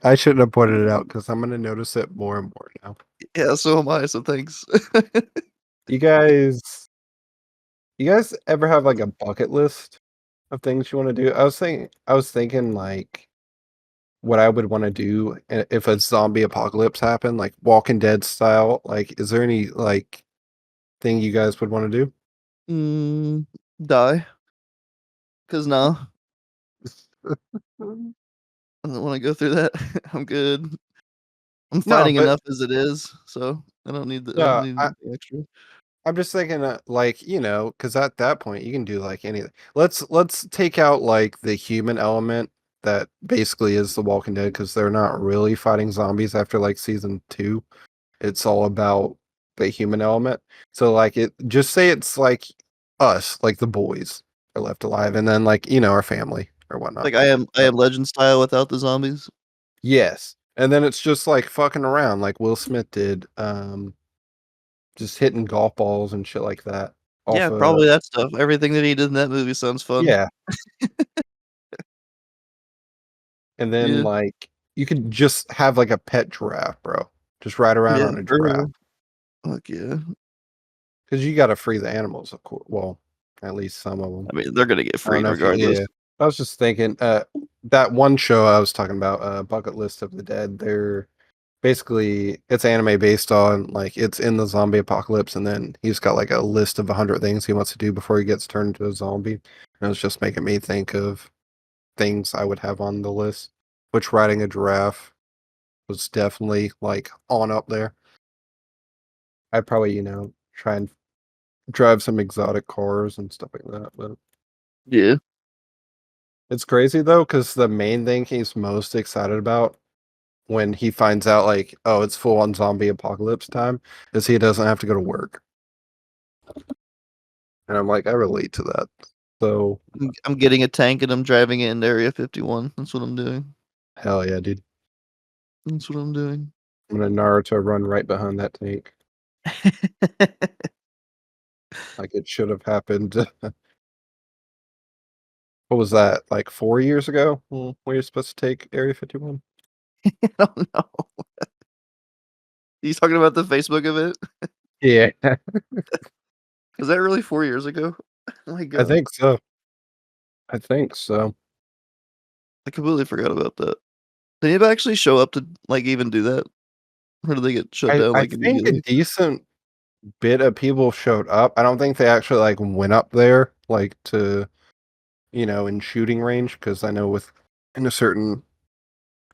I shouldn't have pointed it out because I'm gonna notice it more and more now. Yeah, so am I. So thanks. You guys, you guys ever have like a bucket list of things you want to do? I was thinking like what I would want to do if a zombie apocalypse happened, like Walking Dead style. Like, is there any like thing you guys would want to do? Die. Cause no, I don't want to go through that. I'm good. I'm No, fighting but enough as it is, so I don't need I don't no, need anything extra. I'm just thinking like, because at that point you can do like anything. Let's take out like the human element that basically is The Walking Dead because they're not really fighting zombies after like season 2. It's all about the human element. So like it just say it's like us, like the boys are left alive, and then like, our family or whatnot. Like I am Legend style without the zombies. Yes. And then it's just like fucking around like Will Smith did, just hitting golf balls and shit like that Yeah, off of probably that stuff. Everything that he did in that movie sounds fun. yeah. And then Yeah. like you could just have like a pet giraffe, bro. Just ride around Yeah, on a for giraffe real. Fuck yeah. because you got to free the animals, of course. Well, at least some of them. I mean, they're gonna get I don't freed know if you, regardless. yeah. I was just thinking, that one show I was talking about, Bucket List of the Dead. They're basically it's anime based on like it's in the zombie apocalypse, and then he's got like a list of 100 things he wants to do before he gets turned into a zombie. And it was just making me think of things I would have on the list, which riding a giraffe was definitely like on up there. I'd probably, try and drive some exotic cars and stuff like that. But Yeah. it's crazy though, because the main thing he's most excited about when he finds out, like, oh, it's full on zombie apocalypse time, is he doesn't have to go to work. And I'm like, I relate to that. So, I'm getting a tank and I'm driving it into Area 51. That's what I'm doing. hell yeah, dude. That's what I'm doing. I'm gonna Naruto run right behind that tank. Like it should have happened. What was that? Like 4 years ago? When you're supposed to take Area 51? I don't know. He's talking about the Facebook event? Yeah, Was that really 4 years ago? Oh my I god. think so. I think so. I completely forgot about that. Did anybody actually show up to, like, even do that? Or did they get shut down, I like, think a immediately? decent bit of people showed up. I don't think they actually like went up there like to, in shooting range, because I know with in a certain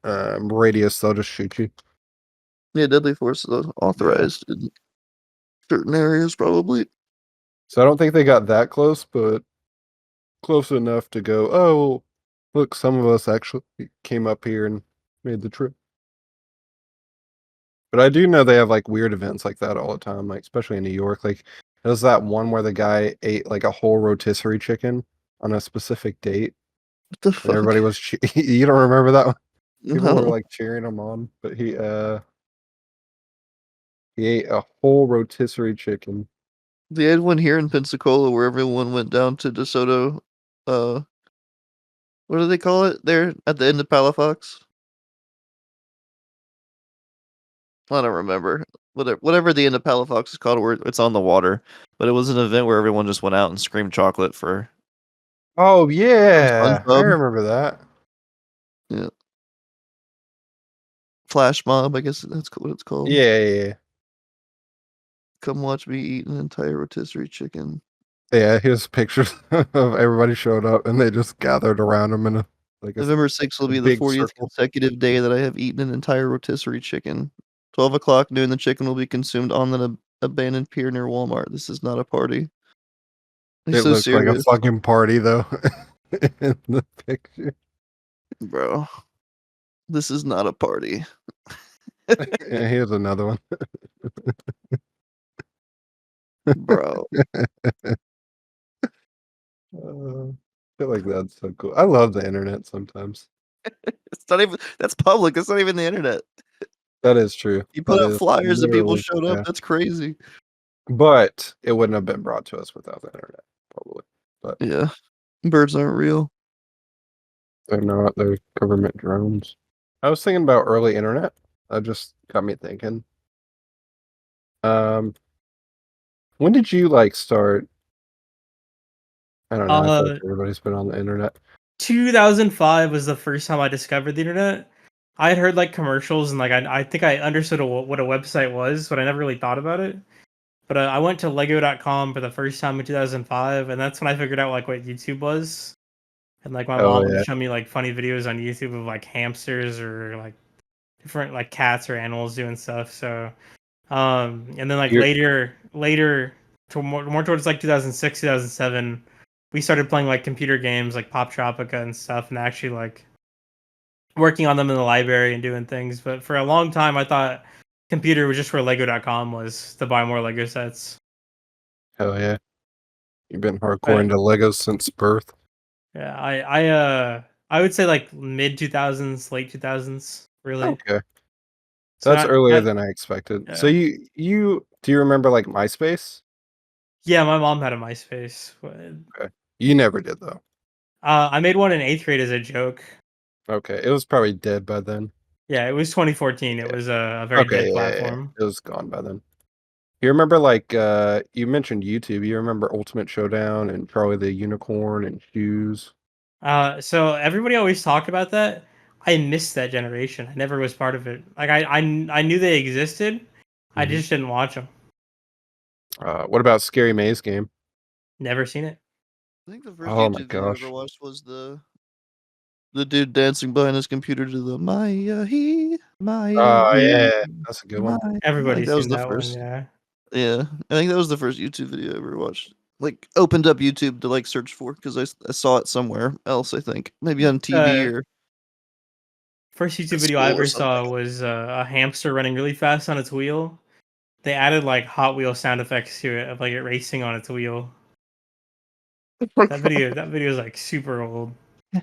radius they'll just shoot you. Yeah, deadly force is Yeah. authorized in certain areas, probably. So I don't think they got that close, but close enough to go, oh, look, some of us actually came up here and made the trip. But I do know they have like weird events like that all the time, like especially in New York. Like there's that one where the guy ate like a whole rotisserie chicken on a specific date, What the and fuck? everybody was you don't remember that one? People were No. like cheering him on, but he ate a whole rotisserie chicken. They had one here in Pensacola where everyone went down to DeSoto, uh, what do they call it there at the end of Palafox? I don't remember. Whatever the end of Palafox is called, where it's on the water. But it was an event where everyone just went out and screamed chocolate Oh from yeah, I SpongeBob. remember that. Yeah. Flash mob, I guess that's what it's called. Yeah, yeah, yeah. Come watch me eat an entire rotisserie chicken. Yeah, here's pictures of everybody showed up and they just gathered around him in November 6th will a be the big 40th circle. consecutive day that I have eaten an entire rotisserie chicken. 12 o'clock noon, the chicken will be consumed on an abandoned pier near Walmart. This is not a party. He's It so looks like a serious, fucking party though in the picture. bro. This is not a party, Yeah, here's another one. bro. I feel like that's so cool. I love the internet sometimes. It's not even that's public. That's not even the internet. That is true. You put That out is flyers and people literally, showed up. yeah. That's crazy. But it wouldn't have been brought to us without the internet, probably. But Yeah. Birds aren't real. they're not. They're government drones. I was thinking about early internet. That just got me thinking. Um, when did you like start? I don't know. I feel like Uh, everybody's been on the internet. 2005 was the first time I discovered the internet. I had heard like commercials and like I think I understood what a website was, but I never really thought about it. But I went to Lego.com for the first time in 2005, and that's when I figured out like what YouTube was. And like my Oh mom would yeah. show me like funny videos on YouTube of like hamsters or like different like cats or animals doing stuff. So and then like You're later to more towards like 2006, 2007, we started playing like computer games like Pop Tropica and stuff, and actually like working on them in the library and doing things. But for a long time, I thought computer was just where Lego.com was to buy more Lego sets. Hell yeah. You've been hardcore But into Legos since birth. yeah, I would say like mid 2000s, late 2000s, really. Okay. So That's earlier not than I expected. So yeah. you do you remember like MySpace? Yeah, my mom had a MySpace. Okay. You never did though. I made one in 8th grade as a joke. Okay. It was probably dead by then. Yeah, it was 2014. It Yeah. was a very Okay, dead yeah. platform. It was gone by then. You remember like you mentioned YouTube. You remember Ultimate Showdown and Charlie the Unicorn and Shoes? So everybody always talked about that. I missed that generation. I never was part of it. Like I knew they existed. I Mhm. just didn't watch them. What about Scary Maze game? Never seen it. I think the first Oh my YouTube video I ever gosh. watched was the dude dancing behind his computer to the Maya he, Maya Oh he, yeah, that's a good one. Maya. I think Everybody's that was seen the that one. first. Yeah. Yeah, I think that was the first YouTube video I ever watched. Like, opened up YouTube to like search for because I saw it somewhere else. I think maybe on TV Uh, or First YouTube at video I school or ever something. saw was a hamster running really fast on its wheel. They added like Hot Wheel sound effects to it of like it racing on its wheel. That video is like super old.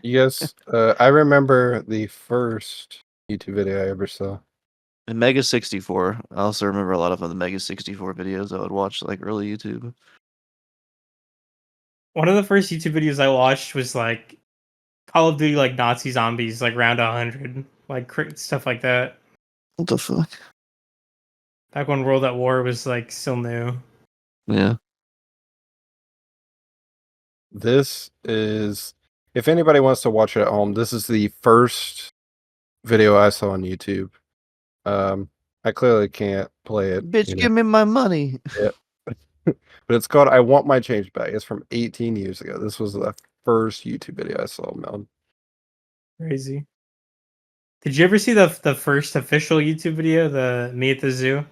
You guys, I remember the first YouTube video I ever saw. And Mega 64. I also remember a lot of the Mega 64 videos I would watch like early YouTube. One of the first YouTube videos I watched was like Call of Duty like Nazi zombies like round 100 like stuff like that. What the fuck? Back when World at War was like still new. Yeah. This is, if anybody wants to watch it at home, this is the first video I saw on YouTube. I clearly can't play it, Bitch, you know. give me my money. Yeah. But it's called I Want My Change Back. It's from 18 years ago. This was the first YouTube video I saw, Melon. Crazy. Did you ever see the first official YouTube video, the me at the zoo?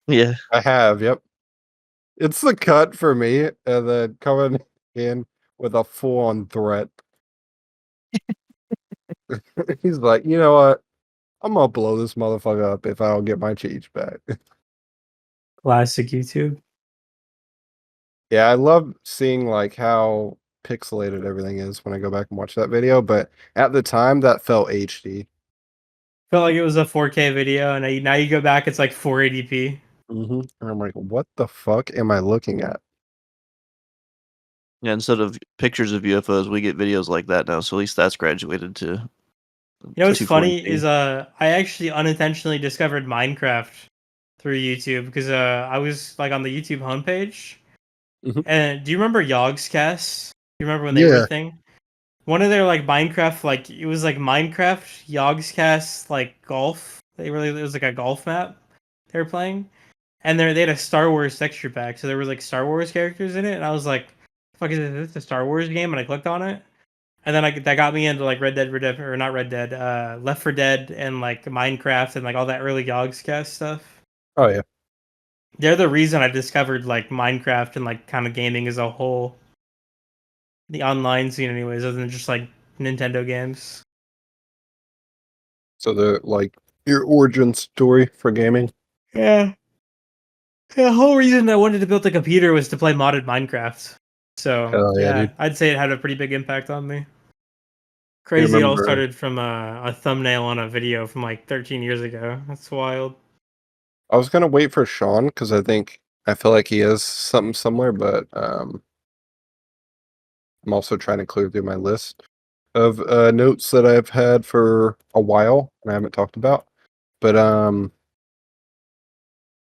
Yeah. I have, yep. It's the cut for me, and then coming in with a full-on threat. He's like, you know what? I'm gonna blow this motherfucker up if I don't get my change back. Classic YouTube. Yeah, I love seeing like how pixelated everything is when I go back and watch that video, but at the time that felt HD. Felt like it was a 4K video, and now you go back, it's like 480p. And I'm like, what the fuck am I looking at? Yeah, instead of pictures of UFOs, we get videos like that now. So at least that's graduated to You know what's funny 240p. is I actually unintentionally discovered Minecraft through YouTube because I was like on the YouTube homepage. Mhm. And do you remember Yogscast? Do you remember when they were a Yeah. thing? One of their like Minecraft, like it was like Minecraft Yogscast like golf. It was like a golf map they were playing, and they had a Star Wars texture pack, so there was like Star Wars characters in it, and I was like, "Fuck, is this a Star Wars game?" And I clicked on it, and then that got me into like or not Red Dead, Left 4 Dead, and like Minecraft and like all that early Yogscast stuff. Oh yeah. They're the reason I discovered like Minecraft and like kind of gaming as a whole, the online scene, anyways, other than just like Nintendo games. So the like your origin story for gaming. Yeah. The whole reason I wanted to build a computer was to play modded Minecraft. So Hell yeah, yeah, dude. I'd say it had a pretty big impact on me. You Crazy, it all remember started from a thumbnail on a video from like 13 years ago. That's wild. I was gonna wait for Sean because I feel like he has something similar, but I'm also trying to clear through my list of notes that I've had for a while and I haven't talked about. But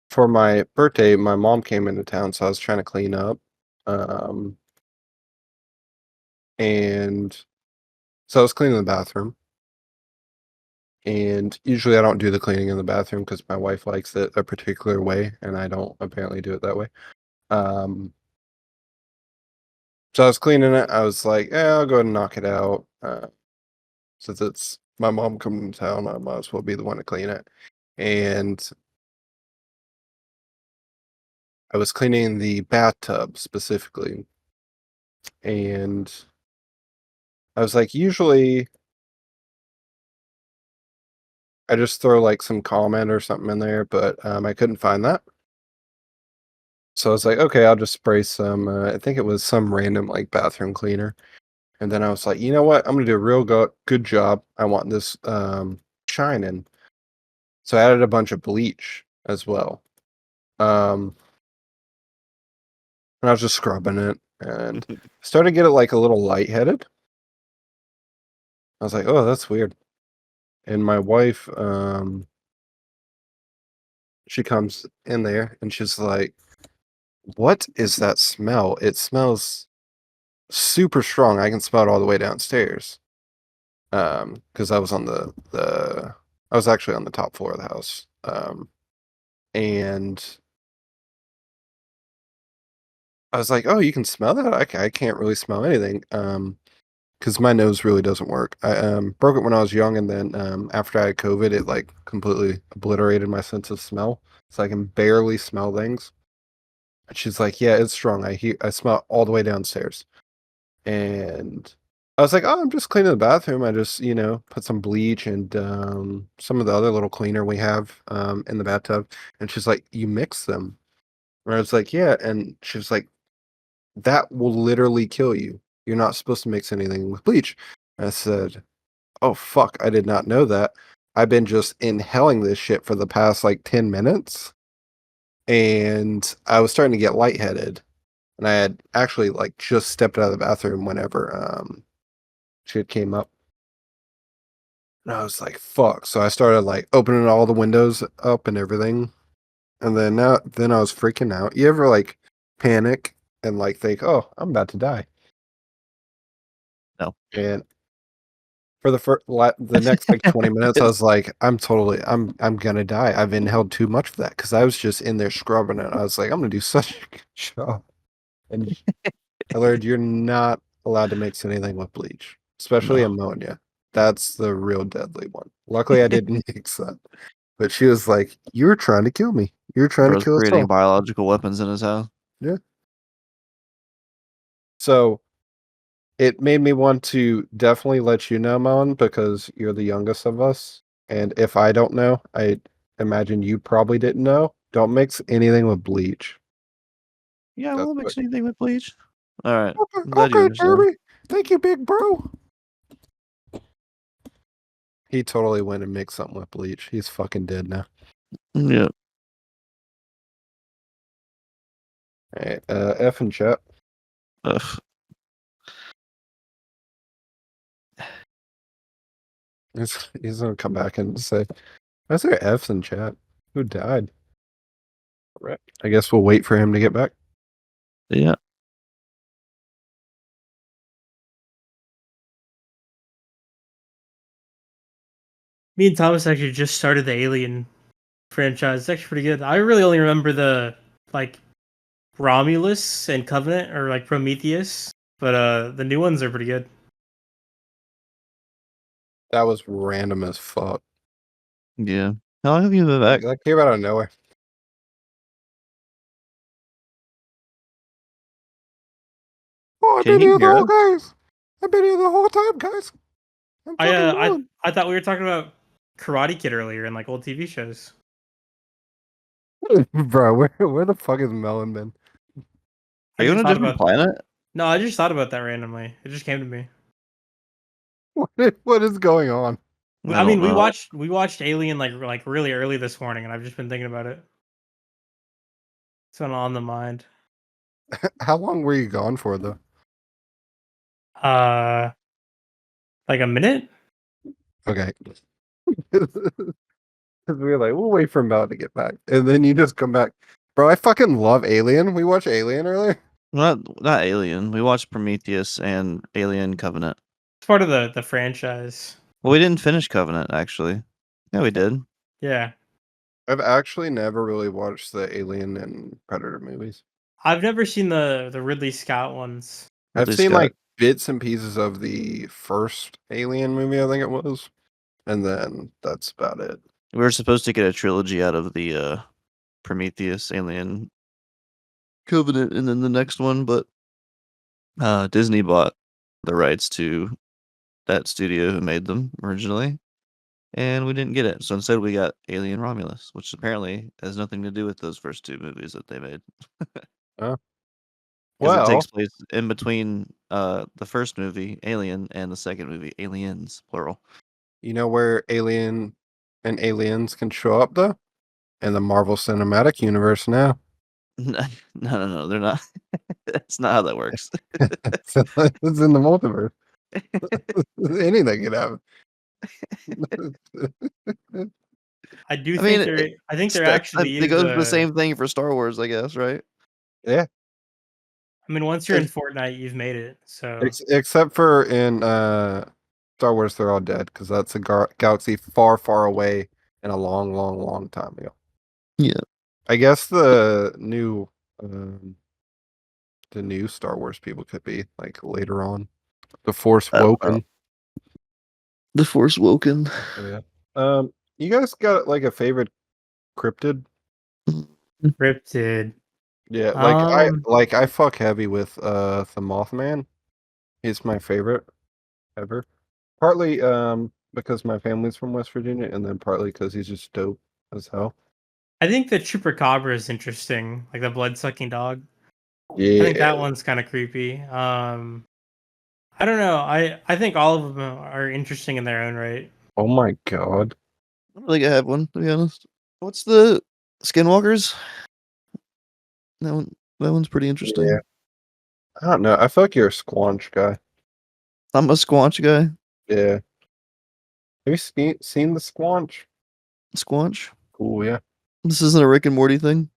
for my birthday, my mom came into town, so I was trying to clean up. Um and so I was cleaning the bathroom. And usually I don't do the cleaning in the bathroom because my wife likes it a particular way, and I don't apparently do it that way. Um So I was cleaning it. I was like, "Yeah, I'll go ahead and knock it out. Since it's my mom coming to town, I might as well be the one to clean it." And I was cleaning the bathtub specifically, and I was like, usually I just throw like some comment or something in there, but I couldn't find that. So I was like, okay, I'll just spray some. I think it was some random like bathroom cleaner, and then I was like, you know what? I'm gonna do a real good job. I want this shining. So I added a bunch of bleach as well. And I was just scrubbing it and started to get it like a little lightheaded. I was like, oh, that's weird. And my wife, she comes in there and she's like, what is that smell? It smells super strong. I can smell it all the way downstairs. Because I was on I was actually on the top floor of the house. And I was like, oh, you can smell that? I can't really smell anything. Because my nose really doesn't work. I broke it when I was young, and then after I had COVID, it like completely obliterated my sense of smell. So I can barely smell things. And she's like, "Yeah, it's strong. I smell it all the way downstairs." And I was like, "Oh, I'm just cleaning the bathroom. I just put some bleach and some of the other little cleaner we have in the bathtub." And she's like, "You mix them?" And I was like, "Yeah." And she was like, "That will literally kill you. You're not supposed to mix anything with bleach." I said, oh fuck, I did not know that. I've been just inhaling this shit for the past like 10 minutes. And I was starting to get lightheaded. And I had actually like just stepped out of the bathroom whenever shit came up. And I was like, fuck. So I started like opening all the windows up and everything. And then I was freaking out. You ever like panic and like think, oh, I'm about to die? No. And for the next like 20 minutes, I was like, I'm gonna die. I've inhaled too much of that because I was just in there scrubbing it. I was like, I'm gonna do such a good job. And I learned you're not allowed to mix anything with bleach, especially No. ammonia. That's the real deadly one. Luckily, I didn't mix that. But she was like, "You're trying to kill me. You're trying to Bro's kill us creating all." biological weapons in his house. Yeah. So it made me want to definitely let you know, Melon, because you're the youngest of us. And if I don't know, I imagine you probably didn't know. Don't mix anything with bleach. Yeah, I That's won't what. mix anything with bleach. All right. Okay, I'm glad you okay, understand. Derby. Thank you, big bro. He totally went and mixed something with bleach. He's fucking dead now. Yeah. Hey, F and chat. Ugh. He's gonna come back and say, "I there F's in chat? Who died?" Right. I guess we'll wait for him to get back. Yeah. Me and Thomas actually just started the Alien franchise. It's actually pretty good. I really only remember the like Romulus and Covenant or like Prometheus, but the new ones are pretty good. That was random as fuck. Yeah. How long have you been back? That came out of nowhere. Oh, I've Can been he here the hear whole us? guys. I've been here the whole time, guys. I'm I fucking uh Melon. I thought we were talking about Karate Kid earlier and like old TV shows. Bro, where the fuck is Melon been? I Are you on just a thought different about planet? no, I just thought about that randomly. It just came to me. What is going on? I I don't mean, we know. watched Alien like really early this morning, and I've just been thinking about it. It's been on the mind. How long were you gone for though? Uh, like a minute. Okay. Because we were like, we'll wait for Mel to get back. And then you just come back. Bro, I fucking love Alien. We watched Alien earlier. Not Alien. We watched Prometheus and Alien Covenant. It's part of the franchise. Well, we didn't finish Covenant actually. Yeah, we did. Yeah, I've actually never really watched the Alien and Predator movies. I've never seen the Ridley Scott ones. I've Ridley seen Scott. like bits and pieces of the first Alien movie, I think it was. And then that's about it. We were supposed to get a trilogy out of the Prometheus, Alien, Covenant, and then the next one, but Disney bought the rights to that studio who made them originally. and we didn't get it. So instead, we got Alien Romulus, which apparently has nothing to do with those first two movies that they made, Oh, because it well, takes place in between the first movie, Alien, and the second movie, Aliens, plural. you know where Alien and Aliens can show up though? In the Marvel Cinematic Universe now. No, they're not. That's not how that works. So it's in the multiverse. Anything could happen. I do I mean, think there. I think there that actually it is goes the a. same thing for Star Wars, I guess, right? Yeah, I mean, once you're in Fortnite, you've made it. So except for in Star Wars, they're all dead because that's a galaxy far, far away and a long, long, long time ago. Yeah. I guess um, the new Star Wars people could be like later on. The Force I don't know. Woken. The Force Woken. Yeah. You guys got like a favorite cryptid? cryptid. Yeah, Um, I fuck heavy with the Mothman. He's my favorite ever. Partly because my family's from West Virginia, and then partly because he's just dope as hell. I think the chupacabra is interesting, like the blood sucking dog. I think Yeah. that one's kind of creepy. I don't know. I think all of them are interesting in their own right. Oh my god. I don't think I have one, to be honest. What's the Skinwalkers? That one's pretty Yeah. interesting. I don't know. I feel like you're a Squanch guy. I'm a Squanch guy. Yeah. Have you seen the Squanch? Squanch. Cool, yeah. This isn't a Rick and Morty thing.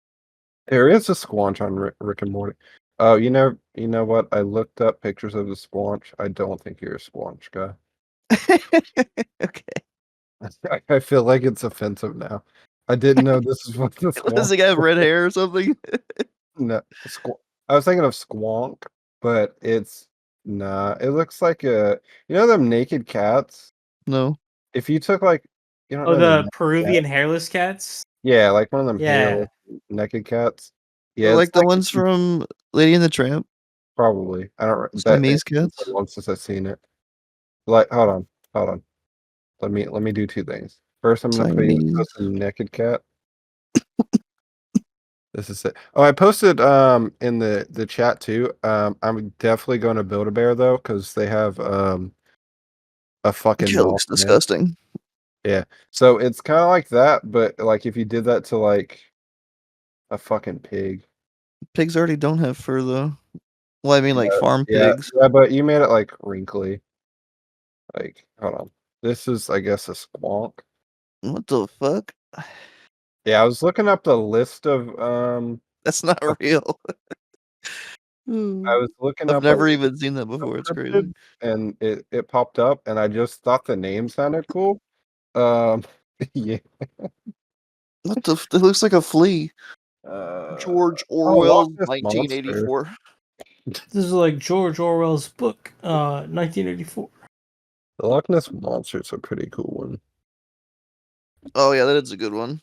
There is a Squanch on Rick and Morty. Oh, you know what? I looked up pictures of the Squanch. I don't think you're a Squanch guy. Okay. I feel like it's offensive now. I didn't know this is what the Does Squanch. the guy have red hair or something? No, I was thinking of Squonk, but it's nah. It looks like them naked cats. No. If you took like you don't Oh, know the the naked Peruvian cat? hairless cats. Yeah, like one of them Yeah. hairless naked cats. Or Yeah, it's like the like ones from Lady and the Tramp? probably. I don't that Siamese it's been cats? so long since I've seen it. Like, hold on. Let me do two things. First, I'm gonna Siamese. post a naked cat. This is it. Oh, I posted in the chat too. I'm definitely going to build a bear though, because they have a fucking It looks Mothman. disgusting. Yeah. So it's kind of like that, but like if you did that to like a fucking pig. Pigs already don't have fur, though. Well, I mean, like farm Yeah, pigs. yeah, but you made it like wrinkly. Like, hold on. This is, I guess, a squonk. What the fuck? Yeah, I was looking up the list That's not of- real. I was looking I've up a never list even seen that of before. It's crazy. cryptids, and it popped up, and I just thought the name sounded cool. Um, yeah. What the? It looks like a flea. Uh, George oh, Loch Orwell, Ness Monster. 1984. This is like George Orwell's book, 1984. The Loch Ness Monster is a pretty cool one. Oh yeah, that is a good one.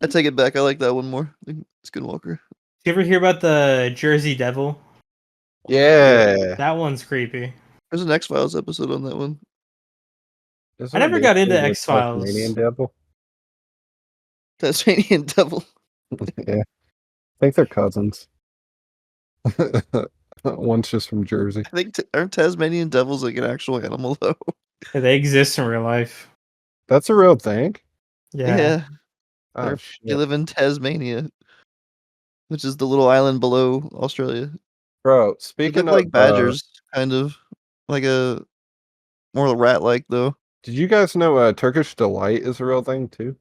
I take it back. I like that one more. Skinwalker. You ever hear about the Jersey Devil? Yeah. That one's creepy. There's an X Files episode on that one. I Isn't it never got into basically the X Tasmanian Files. devil? Tasmanian Devil. Yeah. I think they're cousins. One's just from Jersey. I think aren't Tasmanian devils like an actual animal though? They exist in real life. That's a real thing. Yeah. Yeah, Oh they shit. live in Tasmania, which is the little island below Australia. Bro, They look speaking of like badgers, kind of like a more rat-like though. did you guys know Turkish delight is a real thing too?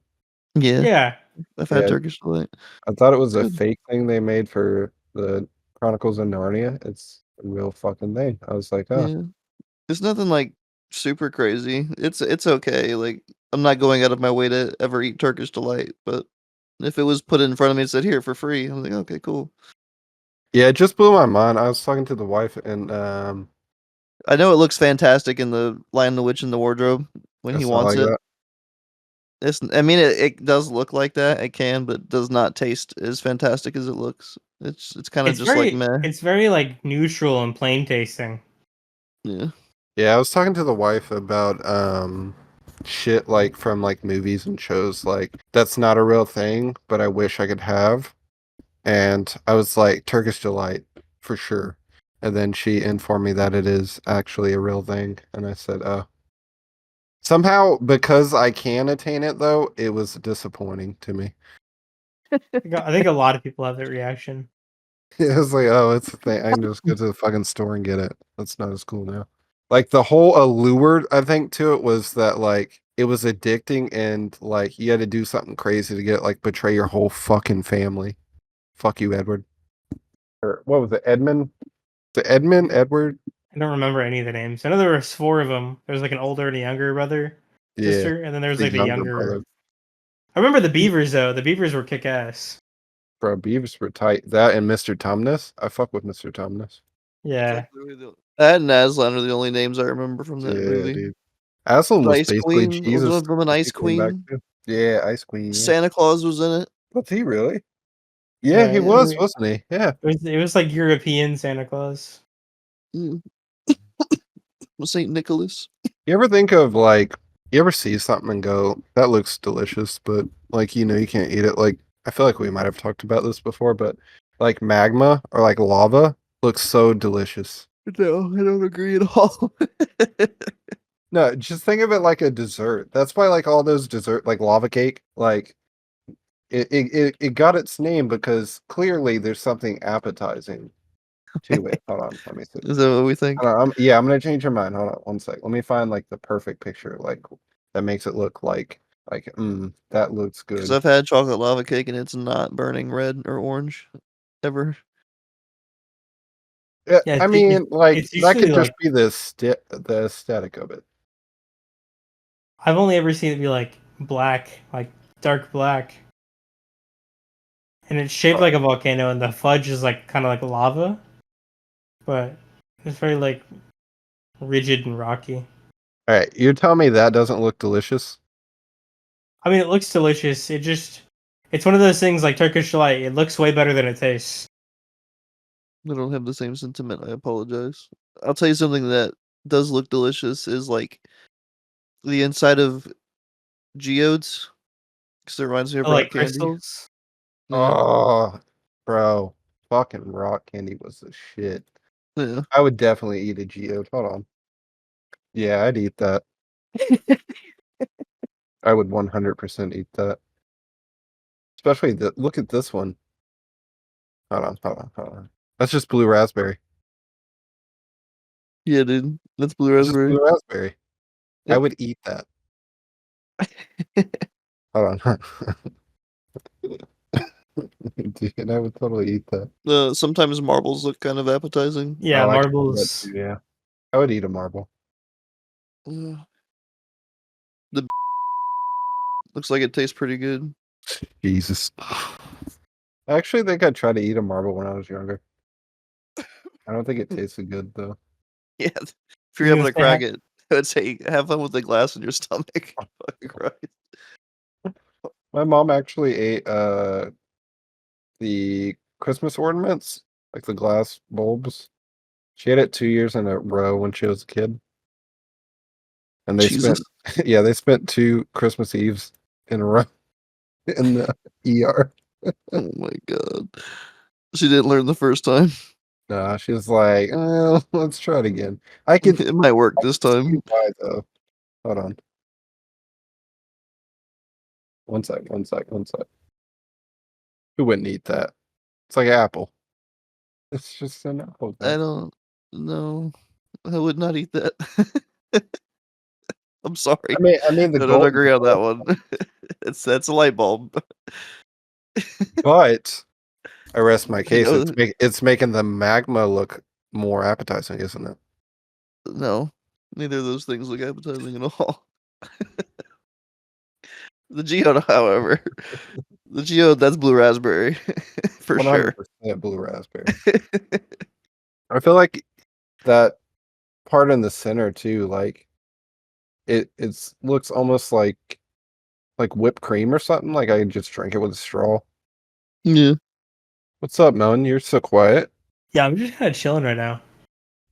Yeah, Yeah. I've had Yeah, Turkish delight. I thought it was a Good. fake thing they made for the Chronicles of Narnia. It's a real fucking thing. I was like, oh. Yeah, it's nothing like super crazy. It's okay. Like I'm not going out of my way to ever eat Turkish delight, but if it was put in front of me and said here for free, I'm like, okay, cool. Yeah, it just blew my mind. I was talking to the wife and I know it looks fantastic in the Lion, the Witch, and the Wardrobe when he it's not wants like it. that. I mean, it does look like that. It can, but does not taste as fantastic as it looks. It's kind of just like meh. It's very like neutral and plain tasting. Yeah. Yeah, I was talking to the wife about shit like from like movies and shows like that's not a real thing, but I wish I could have. And I was like, Turkish delight for sure. And then she informed me that it is actually a real thing, and I said, "Oh." Somehow, because I can attain it though, it was disappointing to me. I think a lot of people have that reaction. It was like, oh, it's a thing. I can just go to the fucking store and get it. That's not as cool now. Like the whole allure, I think, to it was that like it was addicting and like you had to do something crazy to get like betray your whole fucking family. Fuck you, Edward. Or what was it, Edmund? The Edmund, Edward? I don't remember any of the names. I know there was 4 of them. There was like an older and a younger brother, Yeah, sister, and then there was the like the younger younger. brother. I remember the Beavers though. The Beavers were kick ass. Bro, Beavis were tight. That and Mr. Tumnus. I fuck with Mr. Tumnus. It's Yeah. like literally that and Aslan are the only names I remember from that Yeah, movie. dude. Aslan The was Ice basically Queen was one Jesus. of them. An If Ice you came back Queen. to. Yeah, Ice Queen. Yeah. Santa Claus was in it. Was he really? Yeah, Yeah, he was, wasn't he? Yeah. It was like European Santa Claus. Mm. Saint Nicholas. You ever think of like you ever see something and go, that looks delicious, but like you can't eat it. Like I feel like we might have talked about this before, but like magma or like lava looks so delicious. No, I don't agree at all. No, just think of it like a dessert. That's why like all those dessert like lava cake, like it got its name because clearly there's something appetizing to it. Hold on, let me see. Is that what we think? Hold on, yeah, I'm gonna change your mind. Hold on one sec. Let me find like the perfect picture, like that makes it look like that looks Because good. I've had chocolate lava cake and it's not burning red or orange ever. Yeah, Yeah, I mean, like it's that usually could just like be the aesthetic of it. I've only ever seen it be like black, like dark black, and it's shaped like a volcano, and the fudge is like kind of like lava, but it's very like rigid and rocky. All right, you're telling me that doesn't look delicious? I mean, it looks delicious. It's one of those things like Turkish delight. It looks way better than it tastes. I don't have the same sentiment. I apologize. I'll tell you something that does look delicious is like the inside of geodes because it reminds me of Oh, like rock candy. crystals. Yeah. Oh, bro, fucking rock candy was the shit. Yeah. I would definitely eat a geode. Hold on. Yeah, I'd eat that. I would 100% eat that. Especially look at this one. Hold on. That's just blue raspberry. Yeah, dude. That's blue It's just raspberry. blue raspberry. I Yep. would eat that. Hold on. Dude, I would totally eat that. Sometimes marbles look kind of appetizing. Yeah, Oh, I could do that marbles. too, yeah. I would eat a marble. The looks like it tastes pretty good. Jesus. I actually think I tried to eat a marble when I was younger. I don't think it tasted good though. Yeah. If You you're able gonna to say crack it, I would say have fun with the glass in your stomach. Fucking Christ. My mom actually ate the Christmas ornaments, like the glass bulbs. She had it 2 years in a row when she was a kid. And they Jesus. spent yeah, they spent 2 Christmas Eves in a row in the ER. Oh my god. She didn't learn the first time. Nah, she was like, "Well, let's try it again." I could It might work this see time. why though. Hold on. One sec. Who wouldn't eat that? It's like apple. It's just an apple I thing. don't know. I would not eat that. I'm sorry. I mean the I don't golden agree on that bulb, one. That's a light bulb. but I rest my You case. know, It's making the magma look more appetizing, isn't it? no. Neither of those things look appetizing at all. The geode, however. The geode, that's blue raspberry. For sure. 100% blue raspberry. I feel like that part in the center too, like it's looks almost like whipped cream or something. Like I could just drink it with a straw. Yeah. What's up, Melon? You're so quiet. Yeah, I'm just kind of chilling right now.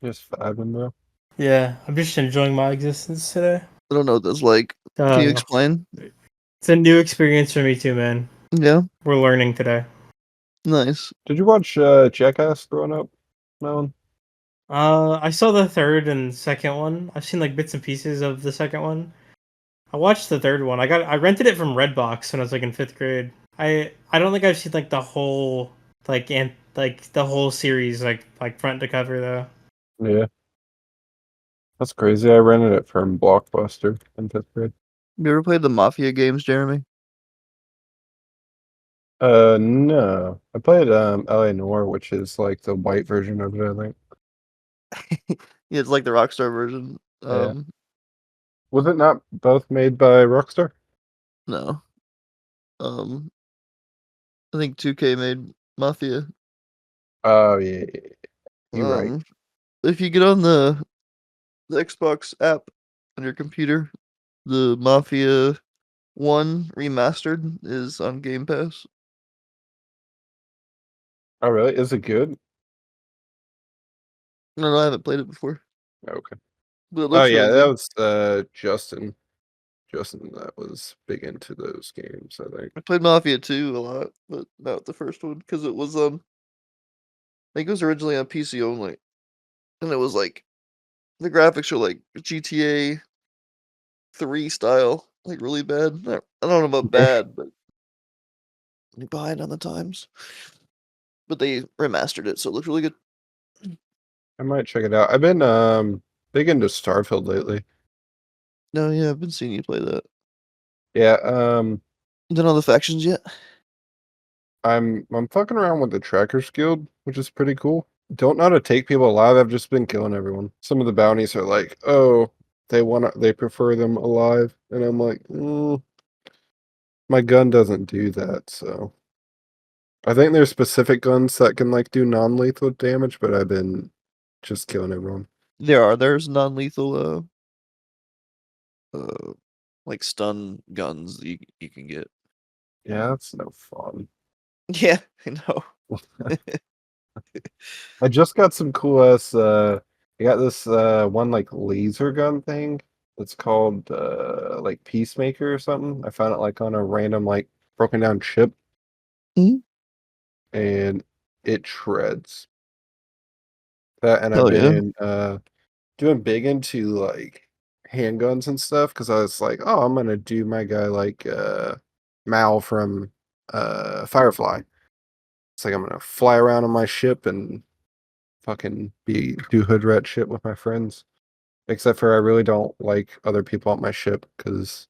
Just vibing, bro. Yeah, I'm just enjoying my existence today. I don't know what that's like. Can you Uh, explain? it's a new experience for me too, man. Yeah, We're learning today. nice. Did you watch Jackass growing up, Melon? I saw the third and second one. I've seen like bits and pieces of the second one. I watched the third one. I rented it from Redbox when I was like in fifth grade. I don't think I've seen like the whole like the whole series like front to cover though. Yeah, that's crazy. I rented it from Blockbuster in fifth grade. You ever played the Mafia games, Jeremy? No. I played LA Noire, which is like the white version of it, I think. Yeah, it's like the Rockstar version. Yeah. Was it not both made by Rockstar? No. Um, I think 2K made Mafia. Oh yeah, you're right. Um, if you get on the Xbox app on your computer, the Mafia 1 remastered is on Game Pass. Oh really? Is it good? No, I haven't played it before, Okay. but it Oh looks yeah, really that good. was Justin. Justin that was big into those games, I think. I played Mafia 2 a lot, but not the first one because it was I think it was originally on PC only, and it was like the graphics are like GTA 3 style, like really bad. I don't know about bad, but behind on the times. But they remastered it, so it looks really good. I might check it out. I've been big into Starfield lately. No, yeah, I've been seeing you play that. Yeah, Done all the factions yet? I'm fucking around with the Trackers Guild, which is pretty cool. Don't know how to take people alive. I've just been killing everyone. Some of the bounties are like, oh, they prefer them alive, and I'm like, my gun doesn't do that. So I think there's specific guns that can like do non-lethal damage, but I've been just killing everyone. There's non-lethal uh like stun guns that you can get. Yeah, that's no fun. Yeah, I know. I just got some cool ass I got this one like laser gun thing. It's called like Peacemaker or something. I found it like on a random like broken down ship Mhm. and it shreds. That and I've Hell yeah. been doing big into like handguns and stuff because I was like, oh, I'm gonna do my guy like Mal from Firefly. It's like I'm gonna fly around on my ship and fucking do hood rat shit with my friends. Except for I really don't like other people on my ship because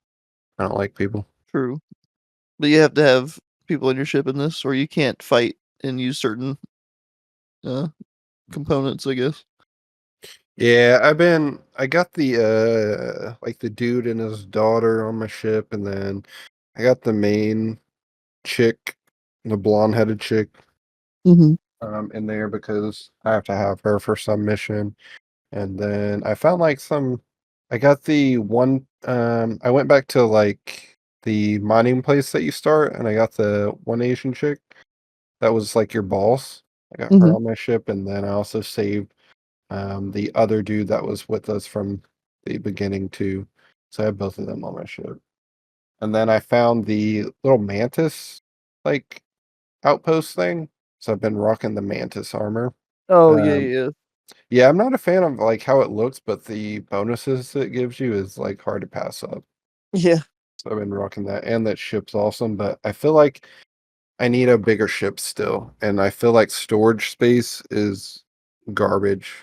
I don't like people. True. But you have to have people in your ship in this, or you can't fight and use certain uh components, I guess. Yeah, I got the like the dude and his daughter on my ship, and then I got the main chick, the blonde headed chick, Mm-hmm. in there because I have to have her for some mission. And then I found like I got the one I went back to like the mining place that you start and I got the one Asian chick that was like your boss. I got her Mm-hmm. on my ship and then I also saved the other dude that was with us from the beginning too. So I have both of them on my ship. And then I found the little mantis like outpost thing. So I've been rocking the mantis armor. Oh yeah, Um, yeah. Yeah, I'm not a fan of, like, how it looks, but the bonuses it gives you is, like, hard to pass up. Yeah. So I've been rocking that, and that ship's awesome, but I feel like I need a bigger ship still, and I feel like storage space is garbage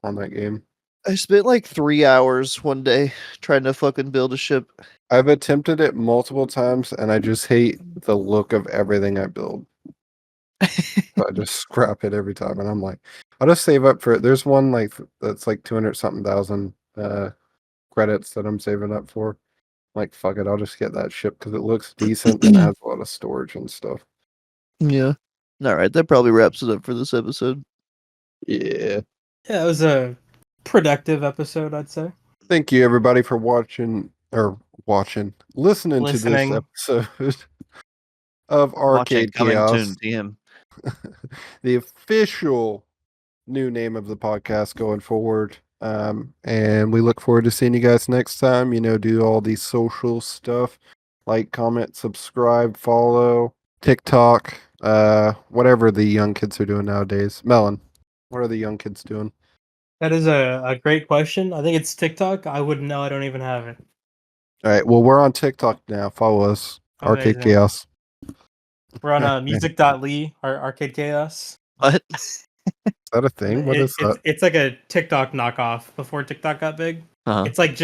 on that game. I spent like 3 hours one day trying to fucking build a ship. I've attempted it multiple times, and I just hate the look of everything I build. So I just scrap it every time, and I'm like, I'll just save up for it. There's one, like, that's like 200 something thousand, credits that I'm saving up for. Like, fuck it, I'll just get that ship because it looks decent and has a lot of storage and stuff. Yeah. All right, that probably wraps it up for this episode. Yeah. Yeah, it was a productive episode, I'd say. Thank you everybody for listening to this Listening. episode of Watching Arcade coming Chaos, soon, TM. the official new name of the podcast going forward. And we look forward to seeing you guys next time. Do all the social stuff, like, comment, subscribe, follow, TikTok, whatever the young kids are doing nowadays. Melon, what are the young kids doing? That is a great question. I think it's TikTok. I wouldn't know. I don't even have it. All right, well, we're on TikTok now. Follow us, Arcade Amazing. Chaos. We're on music.ly, our arcade chaos. What? Is that a thing? What is that? It's like a TikTok knockoff before TikTok got big. Uh-huh. It's like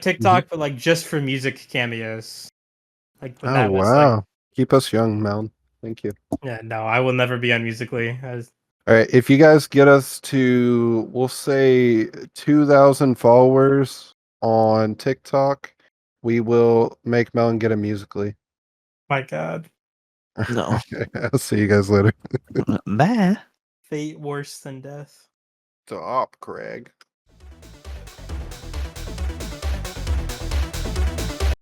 TikTok, but like just for music cameos. Like when Oh, that was like, wow. Keep us young, Melon. Thank you. yeah, no, I will never be on Musically. All right, if you guys get us to, we'll say, 2,000 followers on TikTok, we will make Melon get a Musically. My God, No. I'll see you guys later. Bye. fate worse than death. Stop, Craig.